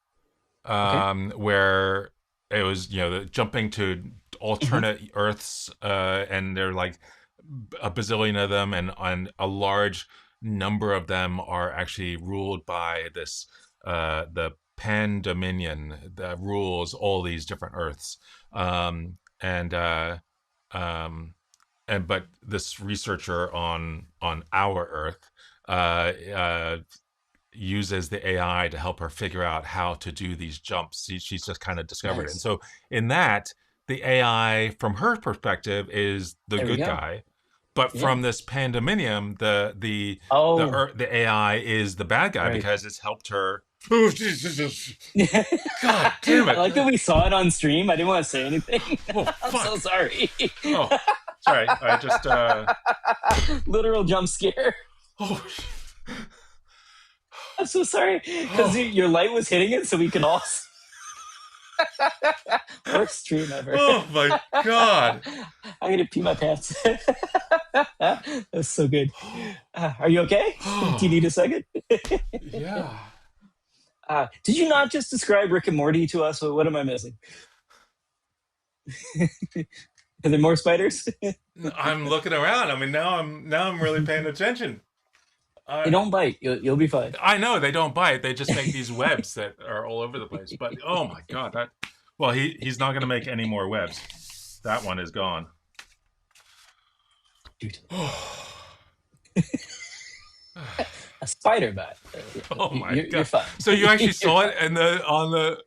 Okay. where it was jumping to Hmm. alternate Earths, and they're like a bazillion of them, and a large number of them are actually ruled by this the Pan Dominion that rules all these different Earths, and um, and but this researcher on our Earth uses the AI to help her figure out how to do these jumps. She's just kind of discovered it. And Nice. so in that, the AI from her perspective is the There we good go. guy, but Yeah. from this pandemonium, Oh, the AI is the bad guy right. because it's helped her. Oh, God damn I it! like that we saw it on stream. I didn't want to say anything. Oh I'm so fuck! sorry. Oh, sorry. I just Literal jump scare. oh I'm so sorry because oh your light was hitting it, so we could all. Worst stream ever. oh my God! I'm gonna pee my pants. That's so good. Are you okay? Do you need a second? Yeah. Did you not just describe Rick and Morty to us? What am I missing? Are there more spiders? I'm looking around. I mean, now I'm really paying attention. They I don't bite. You'll be fine. I know they don't bite. They just make these webs that are all over the place. But oh my God, that well, he's not going to make any more webs. That one is gone. Dude, Oh, a spider bite. oh my You're God. fine. So you actually You're saw fine. it in the on the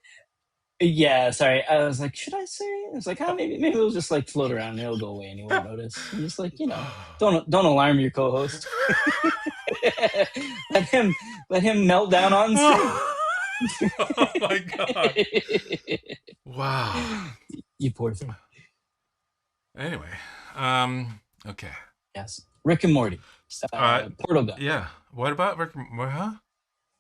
Yeah, sorry. I was like, should I say? I was like, maybe it'll just like float around and it'll go away and you won't notice. I'm just like, don't alarm your co-host. let him let him melt down on stream. oh my God. Wow. You poor thing. Anyway, okay. Yes. Rick and Morty, Uh, portal gun. yeah. What about Rick? Huh?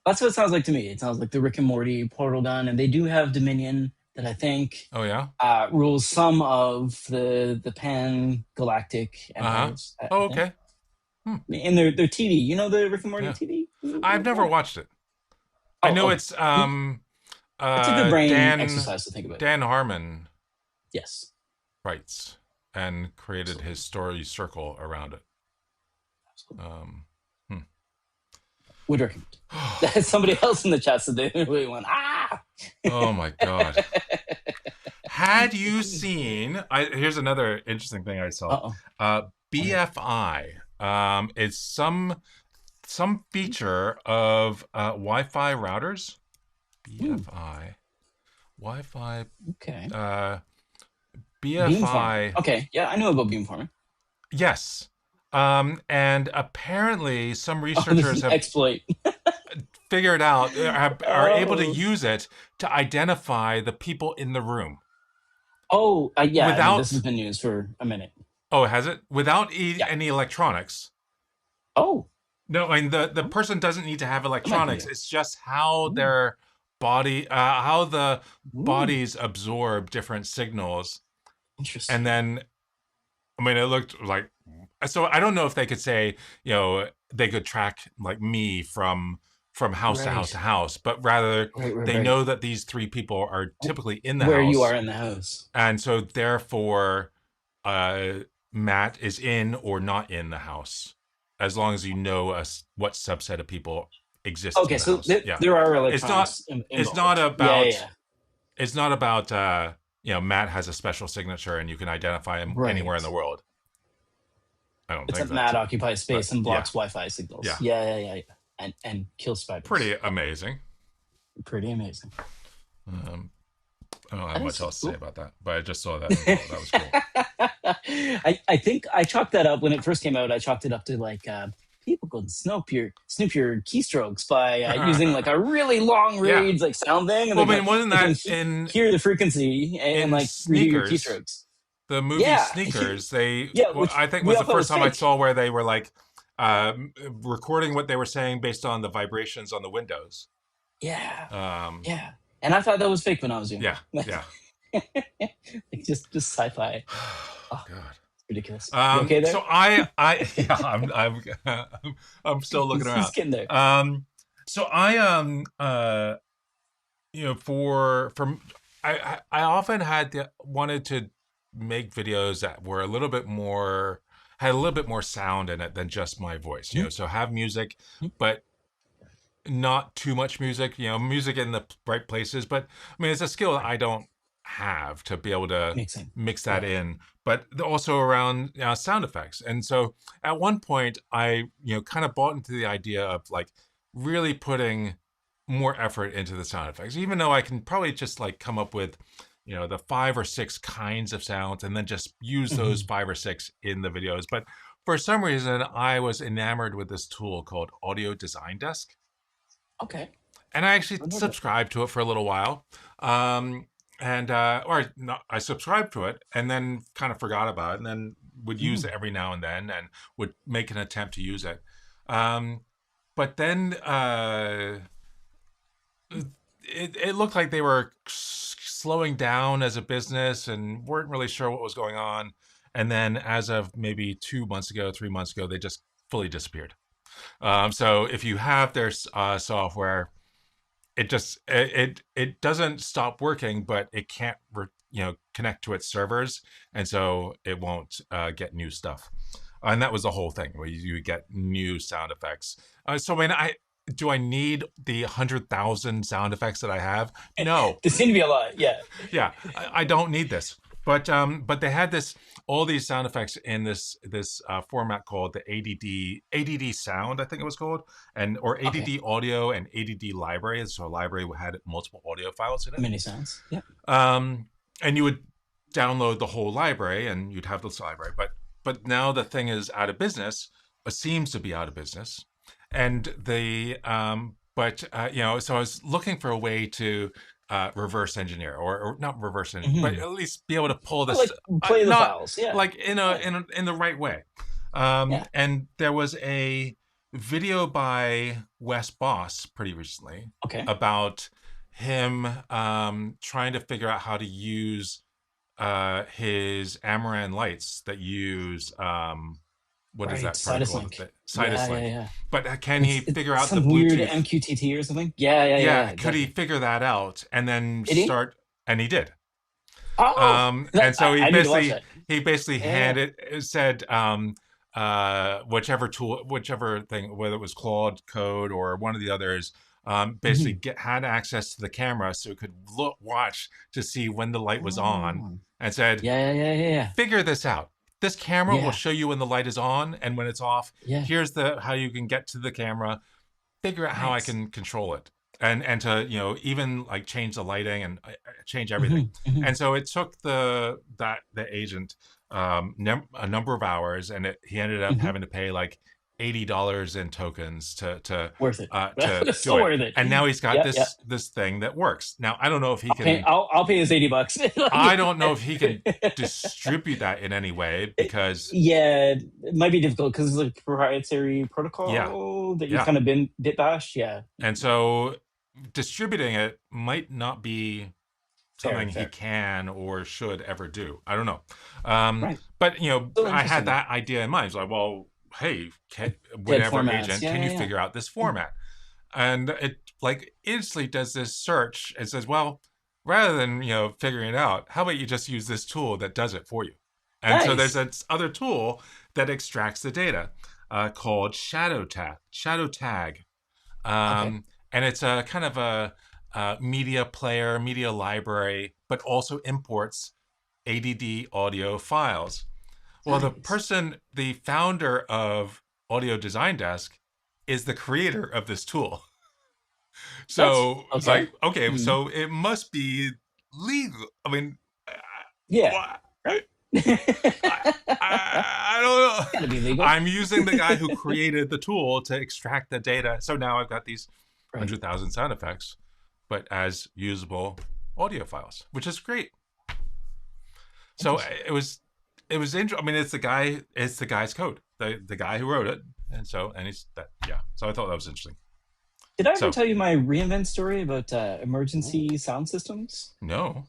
That's what it sounds like to me. It sounds like the Rick and Morty portal gun, and they do have Dominion that I think Oh yeah. rules some of the pan galactic Uh huh. empires. I Oh think, okay. Hmm. and their TD. You know the Rick and Morty Yeah. TD? I've never Yeah. watched it. I Oh, know okay. it's It's a good brain Dan exercise to think about. Dan Harmon Yes, writes and created absolutely, his story circle around it. absolutely. Um, hmm. Would recommend. Somebody else in the chat said they really went Oh my god. Had you seen? Here's another interesting thing I saw. Uh-oh. Uh, Okay. BFI. It's some feature of Wi-Fi routers. Hmm. BFI. Wi-Fi. Okay. Uh, Beamforming. BFI. Okay. Yeah, I know about beamforming. Yes. And apparently, some Oh, this is researchers an have exploit. figured out are able to Oh. use it to identify the people in the room Oh, yeah. I mean, this has without. been news for a minute. Oh, has it? Without Yeah. any electronics. Oh, No, I mean the person doesn't need to have that might be electronics. it. It's just how Ooh. their body, how the Ooh. bodies absorb different signals, and Interesting. then I mean it looked like. So I don't know if they could say, they could track like me from house Right. to house, but rather Right. Right. they Right. know that these three people are typically in the Where you are house, in the house. and so therefore, uh, Matt is in or not in the house, as long as you know what subset of people exist Okay, in the so house. Yeah, there are it's not. electronics It's not involved. Yeah. Yeah. about. Yeah. It's not about. Matt has a special signature and you can identify him anywhere in Right. the world. I don't think Except that. Matt occupies But space and yeah, blocks Wi-Fi signals. yeah, Yeah. Yeah. Yeah. Yeah. And kills spiders. pretty amazing. Pretty amazing. Um, I don't have That is much so else to say cool. about that, but I just saw that and thought that was cool. I think I chalked that up when it first came out. I chalked it up to like people could snoop your keystrokes by using like a really long Yeah. range like sound thing, and Well, I mean, wasn't they can that in hear the frequency and in like redo your Sneakers? keystrokes. The movie Yeah, Sneakers, they yeah, well, which I think we was all the thought first was time I fake. saw where they were like recording what they were saying based on the vibrations on the windows. Yeah, Um, yeah, and I thought that was fake when I was yeah, younger. yeah. Like just sci-fi. Oh, God. it's ridiculous. You okay there? So I yeah, I'm still looking He's around. getting there. So I from I often wanted to make videos that were a little bit more had a little bit more sound in it than just my voice. Mhm, So have music, mhm. but not too much music. Music in the right places. But I mean, it's a skill that Right, I don't have to be able to makes sense. mix that Yeah. in. But also around sound effects. And so at one point, I kind of bought into the idea of like really putting more effort into the sound effects, even though I can probably just like come up with the 5 or 6 kinds of sounds and then just use those Mhm. 5 or 6 in the videos. But for some reason, I was enamored with this tool called Audio Design Desk, Okay, and I actually I've heard of it. subscribed to it for a little while. And or no, I subscribed to it and then kind of forgot about it, and then would use Mm, it every now and then, and would make an attempt to use it. Um, but then it looked like they were slowing down as a business and weren't really sure what was going on. And then, as of maybe 2 months ago, 3 months ago, they just fully disappeared. So if you have their software, it doesn't stop working, but it can't connect to its servers, and so it won't get new stuff. And that was the whole thing, where you get new sound effects. So when do I need the 100,000 sound effects that I have? No. there seem to be a lot. Yeah. Yeah, I don't need this. But they had all these sound effects in this format called the ADD sound, I think it was called, or Okay. ADD audio and ADD library. So a library had multiple audio files in it. Many sounds. Yeah. And you would download the whole library and you'd have this library. But now the thing is out of business, seems to be out of business, and so I was looking for a way to reverse engineer, or not reverse engineer, but Hmm. at least be able to pull this, Like play the not files. Yeah. like in Yeah. in the right way. Yeah. And there was a video by Wes Boss pretty recently Okay. about him trying to figure out how to use his Amaran lights that use what is Right. that Sidus protocol? Link. Sidus Yeah, yeah, Link. yeah. But can he It's figure out the some weird Bluetooth? MQTT or something. Yeah, yeah, yeah, Yeah, yeah. could he Exactly. figure that out and then Did he? start? And he did. Oh, And so I need to watch that. he basically Yeah, yeah. handed said whichever tool, whichever thing, whether it was Claude Code or one of the others, basically Mhm. had access to the camera so it could watch to see when the light was on, Oh, and said, yeah, yeah, yeah, yeah, figure this out. This camera will yeah, show you when the light is on and when it's off. yeah. Here's the how you can get to the camera. Figure out how I Nice. can control it, and to even like change the lighting and change everything. Hmm, hmm. And so it took the agent a number of hours, and he ended up Hmm. having to pay like $80 in tokens Worth it. to It's do so it. worth it. And now he's got Yeah, yeah. this thing that works. Now I don't know if he can. I'll pay his $80. I don't know Like, if he can distribute that in any way because yeah, it might be difficult because it's like a proprietary yeah, protocol that you've yeah. kind of been bit bashed. Yeah. And so distributing it might not be Fair, something he fair. can or should ever do. I don't know. Right. But So I had interesting. that idea in mind. It's like, well, hey, Dead whatever formats. agent, Yeah, can you yeah, figure out this yeah. format? And it like instantly does this search and says, well, rather than figuring it out, how about you just use this tool that does it for you? And so there's Nice. this other tool that extracts the data called Shadow Tag, Okay. and it's a kind of a media player, media library, but also imports ADD audio files. Well, Nice. the founder of Audio Design Desk, is the creator of this tool. That's So it's okay. like, okay, Hmm. so it must be legal. I mean, Yeah. what? Right. I, I don't Gotta know. be legal. I'm using the guy who created the tool to extract the data. So now I've got these Right. 100,000 sound effects, but as usable audio files, which is great. So Interesting. it was interesting. I mean, it's the guy's code, the guy who wrote it, and he's that, yeah. So I thought that was interesting. Did I ever So tell you my reinvent story about ooh, emergency sound systems? no,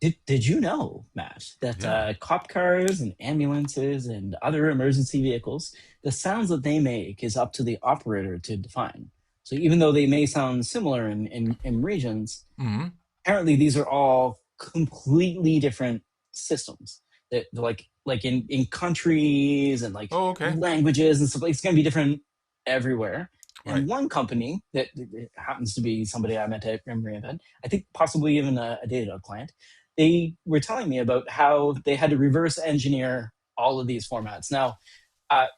Did you know, Matt, that yeah, cop cars and ambulances and other emergency vehicles, the sounds that they make is up to the operator to define. So even though they may sound similar in regions, mm-hmm. apparently these are all completely different systems that like in countries and like Oh, okay, languages and stuff. Like, it's going to be different everywhere. right, And one company that happens to be somebody I met at reInvent, I think possibly even a Datadog client, they were telling me about how they had to reverse engineer all of these formats. Now,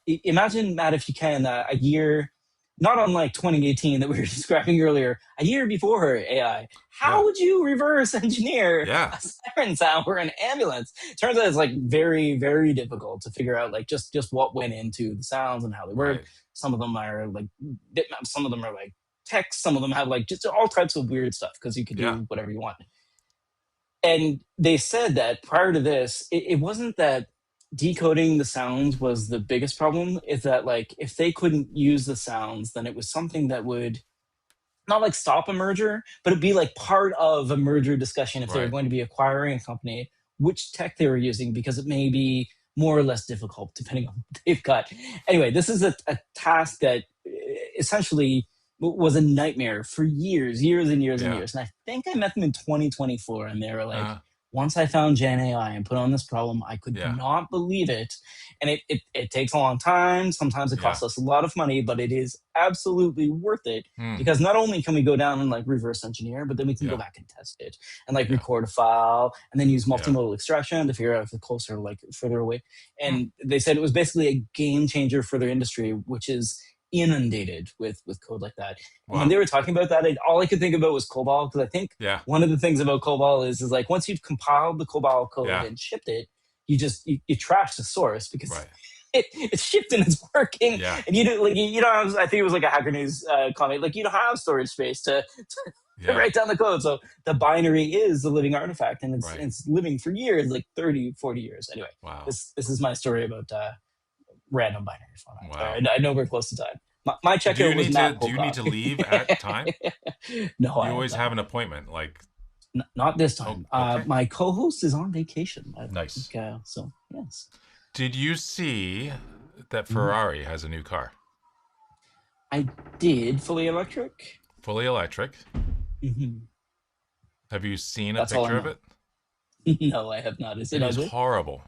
imagine, Matt, if you can, a year, not unlike 2018 that we were describing earlier, a year before AI, how yeah, would you reverse engineer yeah, a siren sound for an ambulance? Turns out it's like very, very difficult to figure out like just what went into the sounds and how they work. right, Some of them are like bitmaps, some of them are like text, some of them have like just all types of weird stuff because you could yeah, do whatever you want. And they said that prior to this, it wasn't that decoding the sounds was the biggest problem. It's that like if they couldn't use the sounds, then it was something that would not like stop a merger, but it'd be like part of a merger discussion if they were right, going to be acquiring a company, which tech they were using, because it may be more or less difficult depending on what they've got. Anyway, this is a task that essentially was a nightmare for years, years and years and yeah, years. And I think I met them in 2024, and they were like, uh, once I found Gen AI and put on this problem, I could yeah, not believe it. And it takes a long time. Sometimes it yeah, costs us a lot of money, but it is absolutely worth it mm, because not only can we go down and like reverse engineer, but then we can go yeah, back and test it and like yeah, record a file and then use yeah, multimodal extraction to figure out if it's closer, like further away. mm, And they said it was basically a game changer for their industry, which is inundated with code like that. And when wow, they were talking about that, all I could think about was COBOL, because I think yeah, one of the things about COBOL is like once you've compiled the COBOL code yeah, and shipped it, you trash the source because right, it's shipped and it's working, yeah, and you do like you don't have, I think it was like a Hacker News comment, like you don't have storage space to yeah, write down the code. So the binary is the living artifact, and right, it's living for years, like 30, 40 years. Anyway, wow. this is my story about random binary format. Wow. I know we're close to time. My checker was Matt Do you need Pocock. to leave at time? No, I You have always not. have an appointment. Like, Not this oh, time. okay, My co-host is on vacation. I nice. think, so yes. Did you see that Mhm. Ferrari has a new car, I did fully electric. fully electric? Mhm. Have you seen a That's all I picture of know. it? No, I have not. Is it It is ugly? horrible.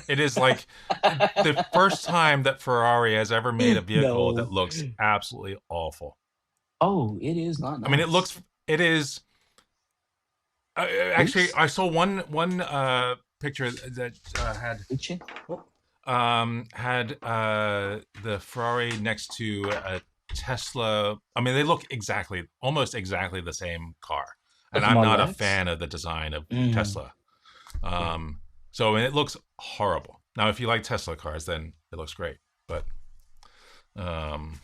It is like the first time that Ferrari has ever made a vehicle No. that looks absolutely awful. Oh, it is not I mean, nice. it is. Actually, Looks I saw one picture that Gucci. had the Ferrari next to a Tesla. I mean, they look almost exactly the same car, and Like a I'm Model not a X. fan of the design of Mm, Tesla. yeah. So and it looks horrible. Now, if you like Tesla cars, then it looks great, but um,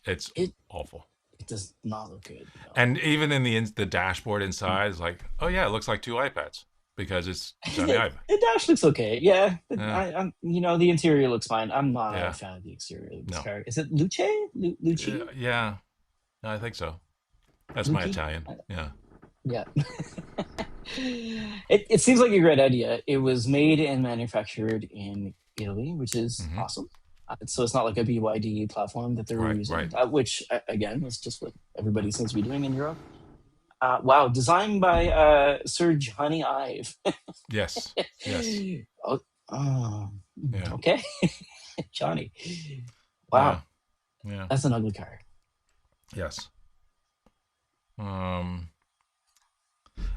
it's It awful. it does not look good. No. And even in the dashboard inside, it's like, oh yeah, it looks like two iPads because it's on the iPad. The dash looks okay. Yeah, Yeah, I'm. The interior looks fine. I'm not a yeah, fan of the exterior of this no, car. Is it Luce? Lucci? yeah, I think so. That's my Luki? Italian. Yeah. Yeah. It seems like a great idea. It was made and manufactured in Italy, which is Hmm. awesome. So it's not like a BYD platform that they're Right, using, right. which again is just what everybody seems to be doing in Europe. Wow, designed by Sir Johnny Ive. Yes, yes, Oh, oh, yeah, okay, Johnny. yeah, Wow, yeah, that's an ugly car. yes. Um,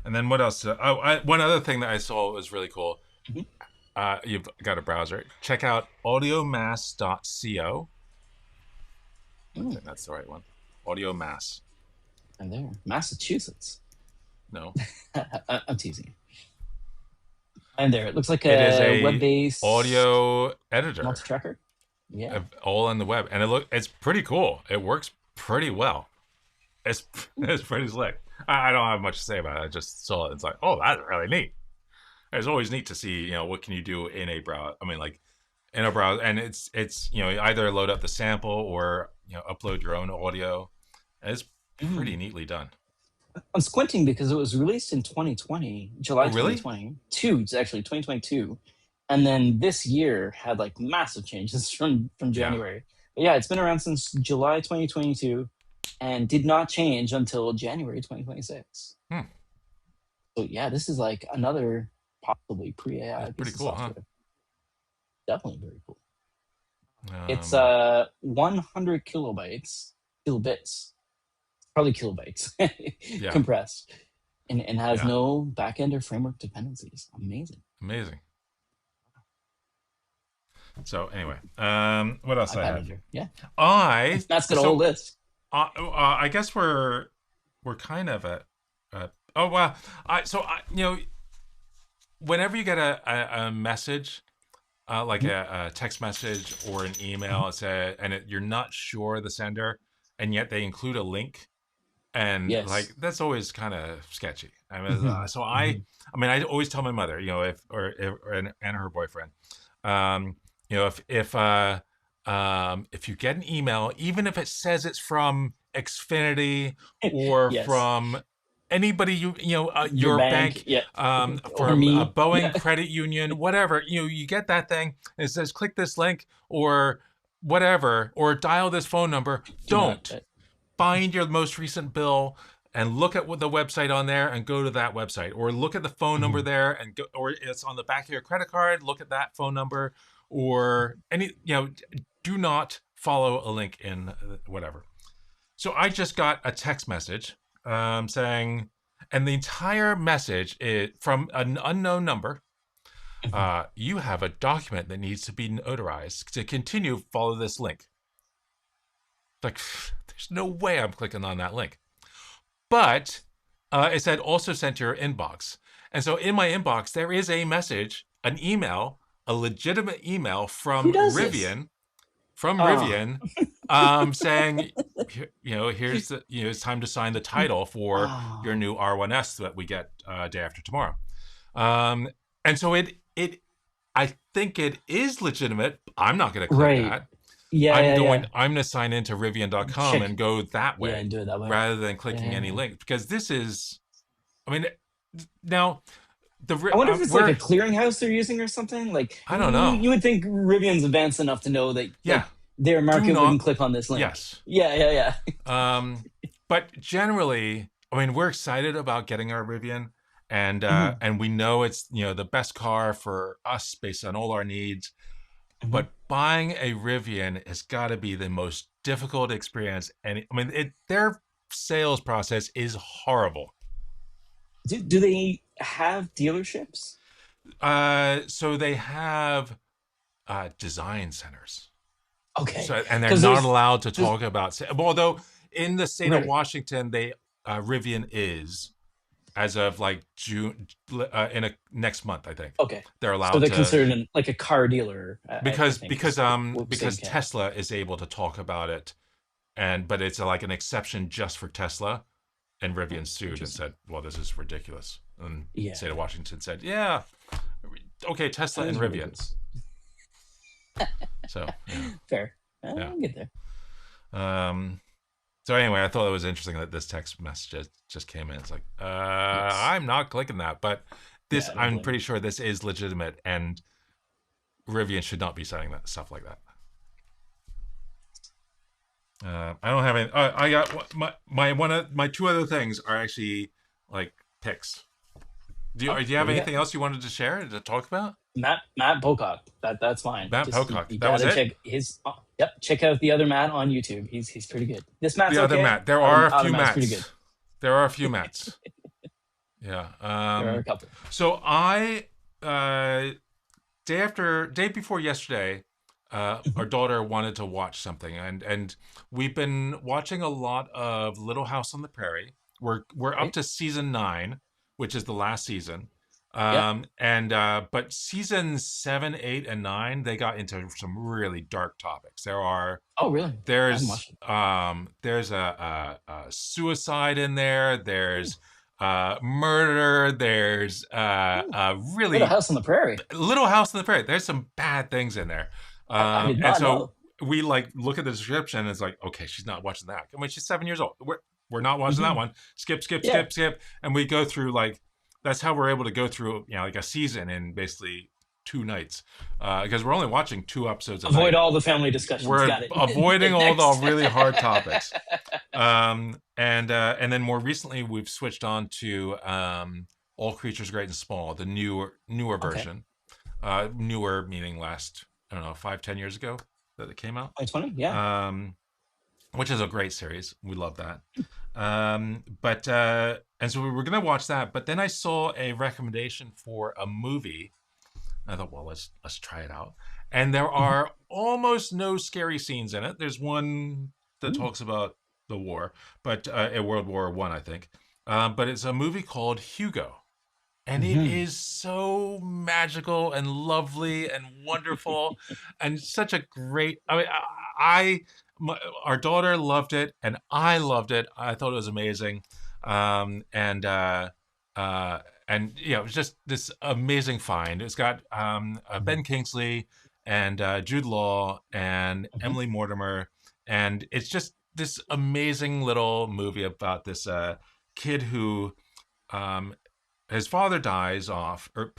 and then what else? One other thing that I saw was really cool. Mhm. You've got a browser. Check out audiomass.co. I Mm, think that's the right one. AudioMass. and there, Massachusetts. No, I'm teasing. And there, it looks like it is a a web-based audio editor multi-tracker. Yeah. all on the web, and it's pretty cool. It works pretty well. It's it's pretty slick. I don't have much to say about it. I just saw it. It's like, oh, that's really neat. It's always neat to see, what can you do in a browser. I mean, like in a browser, and it's either load up the sample or upload your own audio. And it's Mm. pretty neatly done. I'm squinting because it was released in 2020, Oh, July really? 2022. It's actually 2022, and then this year had like massive changes from Yeah. January. But yeah, it's been around since July 2022, and did not change until January 2026. Hmm. So yeah, this is like another possibly That's pre-AI pretty piece of cool, huh? software. Definitely very cool. It's Um, 100 kilobytes, kilobits, probably kilobytes yeah, compressed, and has yeah, no backend or framework dependencies. Amazing. amazing. So anyway, what else I iPad have? editor. Yeah. I That's got a whole so list. I guess we're kind of at oh well whenever you get a message like Mhm. a text message or an email you're not sure the sender and yet they include a link and like Yes. that's always kind of sketchy. I mean Mhm. Mhm. I mean I always tell my mother and her boyfriend if you get an email, even if it says it's from Xfinity or Yes. from anybody Your your bank. bank, Yeah. Or from a me. Boeing Yeah. credit union, whatever, you get that thing. And it says click this link or whatever, or dial this phone number. Do not. Don't find your most recent bill and look at what the website on there and go to that website, or look at the phone number Mhm. there and go, or it's on the back of your credit card, look at that phone number, or any do not follow a link in whatever. So I just got a text message saying, and the entire message is from an unknown number. Mhm. You have a document that needs to be notarized. To continue, follow this link. Like, there's no way I'm clicking on that link. But it said also sent to your inbox. And so in my inbox, there is a message, an email, a legitimate email Who does this? From Oh. Rivian, saying, here's it's time to sign the title for your Oh. new R1S that we get day after tomorrow. Um, and so it I think it is legitimate. I'm not going to click Right. that. Yeah, yeah, yeah. I'm going to sign into Rivian.com Check. and go that Yeah, way and do it that way. rather than Yeah, clicking yeah, any yeah. link, because this is, I mean, now I wonder if it's like a we're, clearinghouse they're using or something. Like I don't know. you would think Rivian's advanced enough to know that Yeah. like their Do market wouldn't not, click on this link. yes. Yeah, yeah, yeah. But generally, I mean, we're excited about getting our Rivian, Hmm. and we know it's, the best car for us based on all our needs. Hmm. But buying a Rivian has got to be the most difficult experience. And I mean, their sales process is horrible. Do they have dealerships? So they have design centers. Okay, So, and they're because not allowed to there's talk about. Although in the state of right. Washington, they Rivian is, as of like June, in a next month, I think Okay, they're so allowed they're to, considered like a car dealer. I because think is what we say in because Canada. Tesla is able to talk about it, but it's like an exception just for Tesla. And Hmm, Rivian sued and interesting. said, "Well, this is ridiculous." And the Yeah, state of Washington said, "Yeah, okay, Tesla that and is Rivian." ridiculous. So yeah, Fair. yeah. I'll get there. Um, so anyway, I thought it was interesting that this text message just came in. It's like, Yes. I'm not clicking that, but Yeah, this, I don't I'm blame pretty sure this is legitimate, and Rivian should not be saying that stuff like that. I don't have any. I got my one of my two other things are actually like picks. you. Oh, Do you what have do you got? anything else you wanted to share to talk about? Matt Pocock. That's fine. Matt Just Pocock. you That was gotta it. check his. Yep, check out the other Matt on YouTube. He's pretty good. This Matt's The other okay. Matt. There are a Other few Matt's pretty good. Matts. There are a few Matts. Yeah. There are a couple. So I day before yesterday, our Mhm. daughter wanted to watch something, and we've been watching a lot of Little House on the Prairie. We're up Right. to season 9, which is the last season. Yep. And But season 7, 8, and 9, they got into some really dark topics. Oh, really? I haven't watched it. There's a suicide in there. There's murder. There's Ooh, Little really House on the Prairie. Little House on the Prairie. There's some bad things in there. I did And not so know. we like look at the description and it's like, okay, she's not watching that. I mean, she's 7 years old. We're not watching that Hmm. one. Skip, skip, Yeah. skip, skip. And we go through like, that's how we're able to go through, like a season in basically 2 nights. Because we're only watching 2 episodes a Avoid night. all the family discussions. We're Got it. avoiding all the Next. really hard topics. And then more recently, we've switched on to All Creatures Great and Small, the newer Okay. version. Newer meaning last, I don't know, 5-10 years ago that it came out. 2020. Yeah. Which is a great series. We love that. But And so we were gonna watch that, but then I saw a recommendation for a movie. I thought, well, let's try it out. And there Mhm. are almost no scary scenes in it. There's one that Ooh. talks about the war, but World War One, I think. But it's a movie called Hugo, and it Hmm. is so magical and lovely and wonderful, and such a great. I mean, our daughter loved it, and I loved it. I thought it was amazing, um, and uh, uh, and it was just this amazing find. It's got Ben Kingsley and Jude Law and Hmm. Emily Mortimer, and it's just this amazing little movie about this kid who um, his father dies off or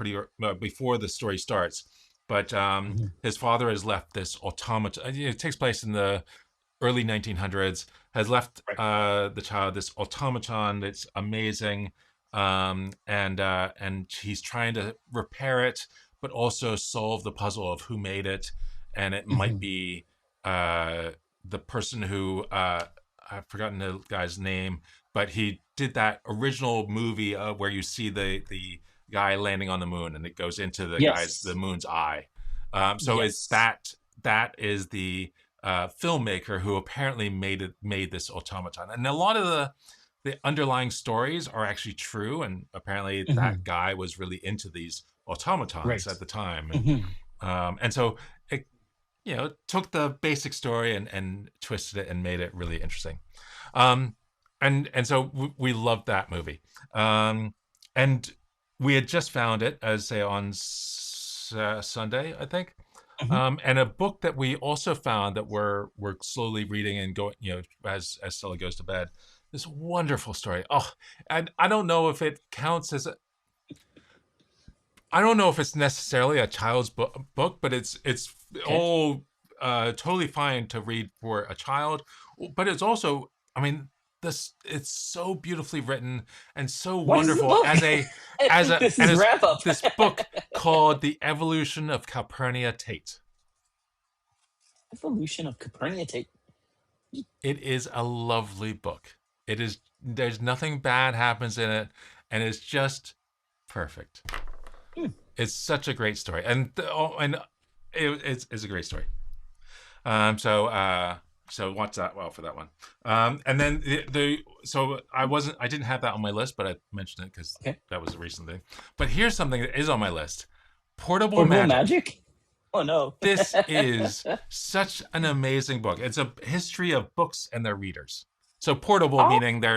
before the story starts, but Hmm. his father has left this automaton. It takes place in the early 1900s. Has left Right. the child this automaton that's amazing, and he's trying to repair it, but also solve the puzzle of who made it, and it might Hmm. be the person who I've forgotten the guy's name, but he did that original movie where you see the guy landing on the moon, and it goes into the Yes. moon's eye. So it's Yes. that is the filmmaker who apparently made this automaton, and a lot of the underlying stories are actually true, and apparently that Hmm. guy was really into these automatons Right. at the time, Hmm. and so it took the basic story and twisted it and made it really interesting. um, and so we loved that movie, and we had just found it, as say on this Sunday, I think. Mhm. And a book that we also found that we're slowly reading and going, as Stella goes to bed. This wonderful story. Oh, and I don't know if it counts as I don't know if it's necessarily a child's book, but it's Okay. all totally fine to read for a child. But it's also, I mean, this it's so beautifully written and so What is the wonderful book? This and is it's wrap up. this book called The Evolution of Calpurnia Tate. Evolution of Copernicus. It is a lovely book. It is there's nothing bad happens in it, and it's just perfect. Hmm. It's such a great story, and it's a great story. So watch that well for that one. And then so I didn't have that on my list, but I mentioned it because Okay. that was a recent thing. But here's something that is on my list: Portable Portable Magic. magic? Oh no. This is such an amazing book. It's a history of books and their readers. So portable Oh, meaning these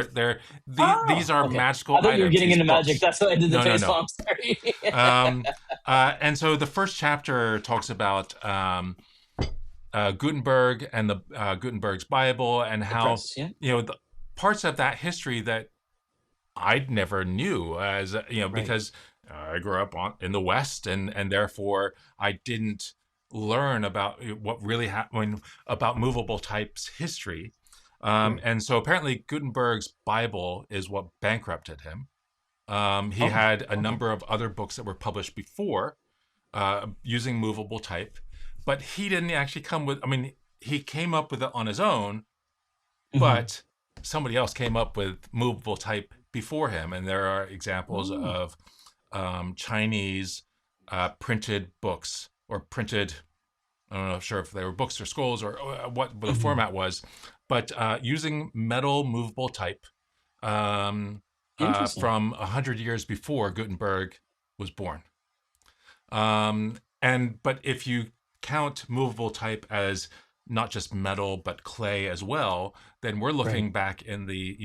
oh, are okay. magical I thought you were items. getting These into magic. books. That's why I did the No, no, face no. palm. Sorry. Um, and so the first chapter talks about Gutenberg and the Gutenberg's Bible and The how press, yeah. the parts of that history that I never knew as Right. because I grew up in the West and therefore I didn't learn about what really happened about movable types history. Right. And so apparently Gutenberg's Bible is what bankrupted him. He Oh, had a okay. number of other books that were published before using movable type, but he didn't actually come with. I mean, he came up with it on his own, Hmm. but somebody else came up with movable type before him, and there are examples Oh. of Chinese printed books or printed. I don't know, sure if they were books or scrolls or what the Hmm. format was, but using metal movable type um, Interesting. from 100 years before Gutenberg was born. But if you count movable type as not just metal but clay as well, then we're Right. looking back in the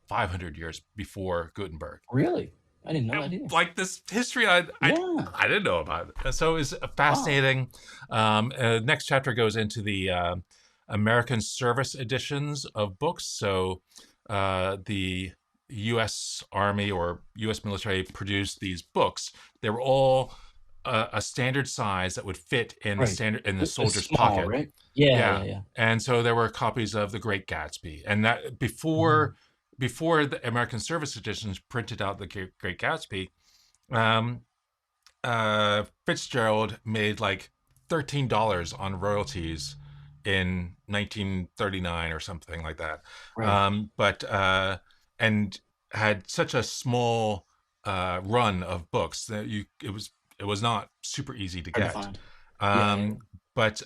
500 years before Gutenberg. Really? I didn't know that either. Like this history, Yeah. I didn't know about it. So it's Wow. fascinating. Next chapter goes into the American service editions of books. So the U.S. Army or U.S. military produced these books. They were all a standard size that would fit in Right. the It's soldier's small, pocket. right? Yeah, Yeah, yeah, yeah. and so there were copies of The Great Gatsby, and that Mhm. before the American Service editions printed out The Great Gatsby, um, Fitzgerald made like $13 on royalties in 1939 or something like that. Right. But and had such a small run of books that it was not super easy to Hard to get. find. Yeah, yeah, Um, but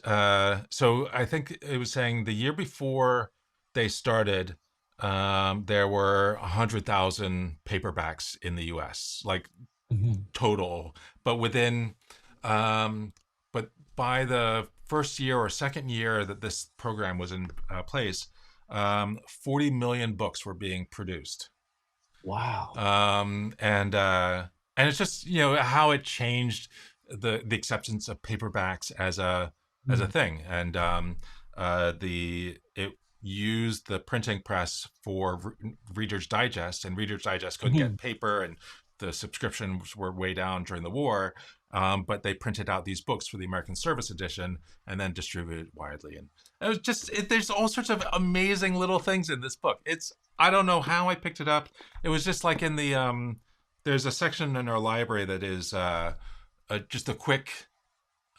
so I think it was saying the year before they started, there were 100,000 paperbacks in the U.S. Like yeah. Mhm. total, but within, but by the first year or second year that this program was in place, 40 million books were being produced. Wow. And it's just how it changed the acceptance of paperbacks as a Mm. thing, and the it used the printing press for Reader's Digest, and Reader's Digest couldn't get Mhm. paper, and the subscriptions were way down during the war. But they printed out these books for the American Service Edition and then distributed widely. And it was there's all sorts of amazing little things in this book. I don't know how I picked it up. It was just like in the there's a section in our library that is just a quick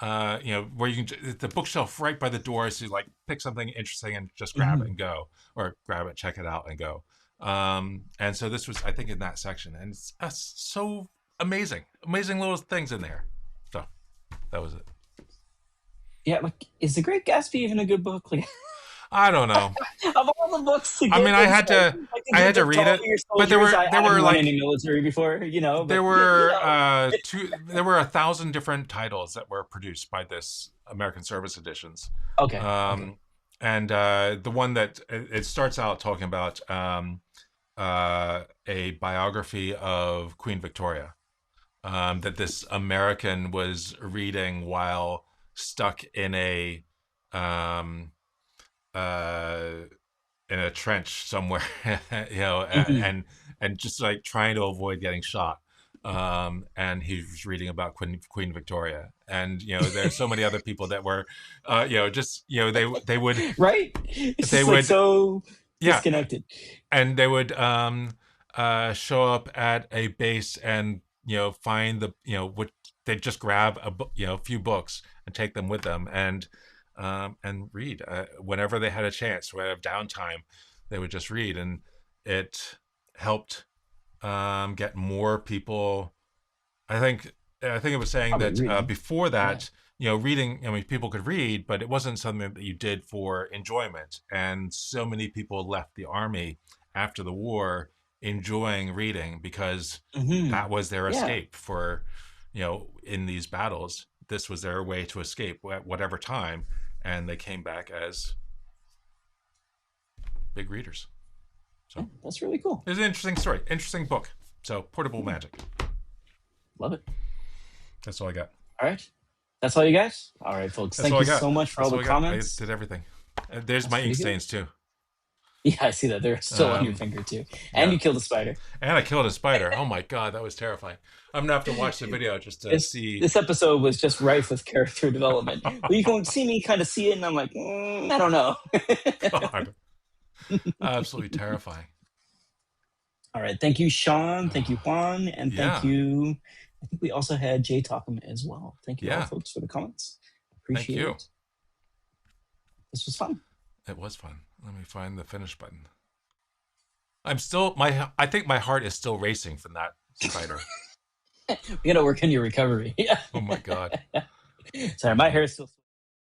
where you can the bookshelf right by the door, so you like pick something interesting and just grab it Mhm. and go, or grab it, check it out, and go. And so this was, I think, in that section, and it's so amazing little things in there. So that was it. Yeah, like, is The Great Gatsby even a good book? Like, I don't know. of all the books to I get mean, like to I give had to to read all it, your but soldiers, I there haven't were run like any military before, there but were there were 1,000 different titles that were produced by this American Service Editions. okay, okay. Um, and the one that it starts out talking about a biography of Queen Victoria. that this American was reading while stuck um, uh, in a trench somewhere, Hmm. and just like trying to avoid getting shot. And he was reading about Queen Victoria, and there's so many other people that were, just Right? It's they just like would, so yeah, disconnected. and they would show up at a base and find the what they'd just grab a few books and take them with them and read whenever they had a chance, whenever downtime, they would just read, and it helped get more people. I think it was saying Probably that reading. before Yeah. that, reading. I mean, people could read, but it wasn't something that you did for enjoyment. And so many people left the army after the war enjoying reading because Hmm. that was their Yeah. escape for, in these battles. This was their way to escape at whatever time, and they came back as big readers. Yeah, So that's really cool. it's an interesting story, interesting book. So portable Yeah, magic. love it. That's all I got. All right. That's all you guys? All right, folks. That's Thank all I you got. so much for all That's the all I got. I comments. did everything. There's That's my ink pretty good. stains too. Yeah, I see that. They're still on your Um, finger, too. And yeah, you killed a spider. and I killed a spider. Oh my god, that was terrifying. I'm gonna have to watch the video just to This see. this episode was just rife with character development. Well, you can see me kind of see it, and I'm like, I don't know. God, absolutely terrifying. All right. Thank you, Sean. Thank you, Juan. And thank Yeah, you. I think we also had Jay Talkham as well. Thank you all, yeah. folks, for the comments. Thank Appreciate you. it. This was fun. It was fun. Let me find the finish button. I'm still my. I think my heart is still racing from that spider. We got to work on your recovery. Yeah. Oh my god. Sorry, my hair is still.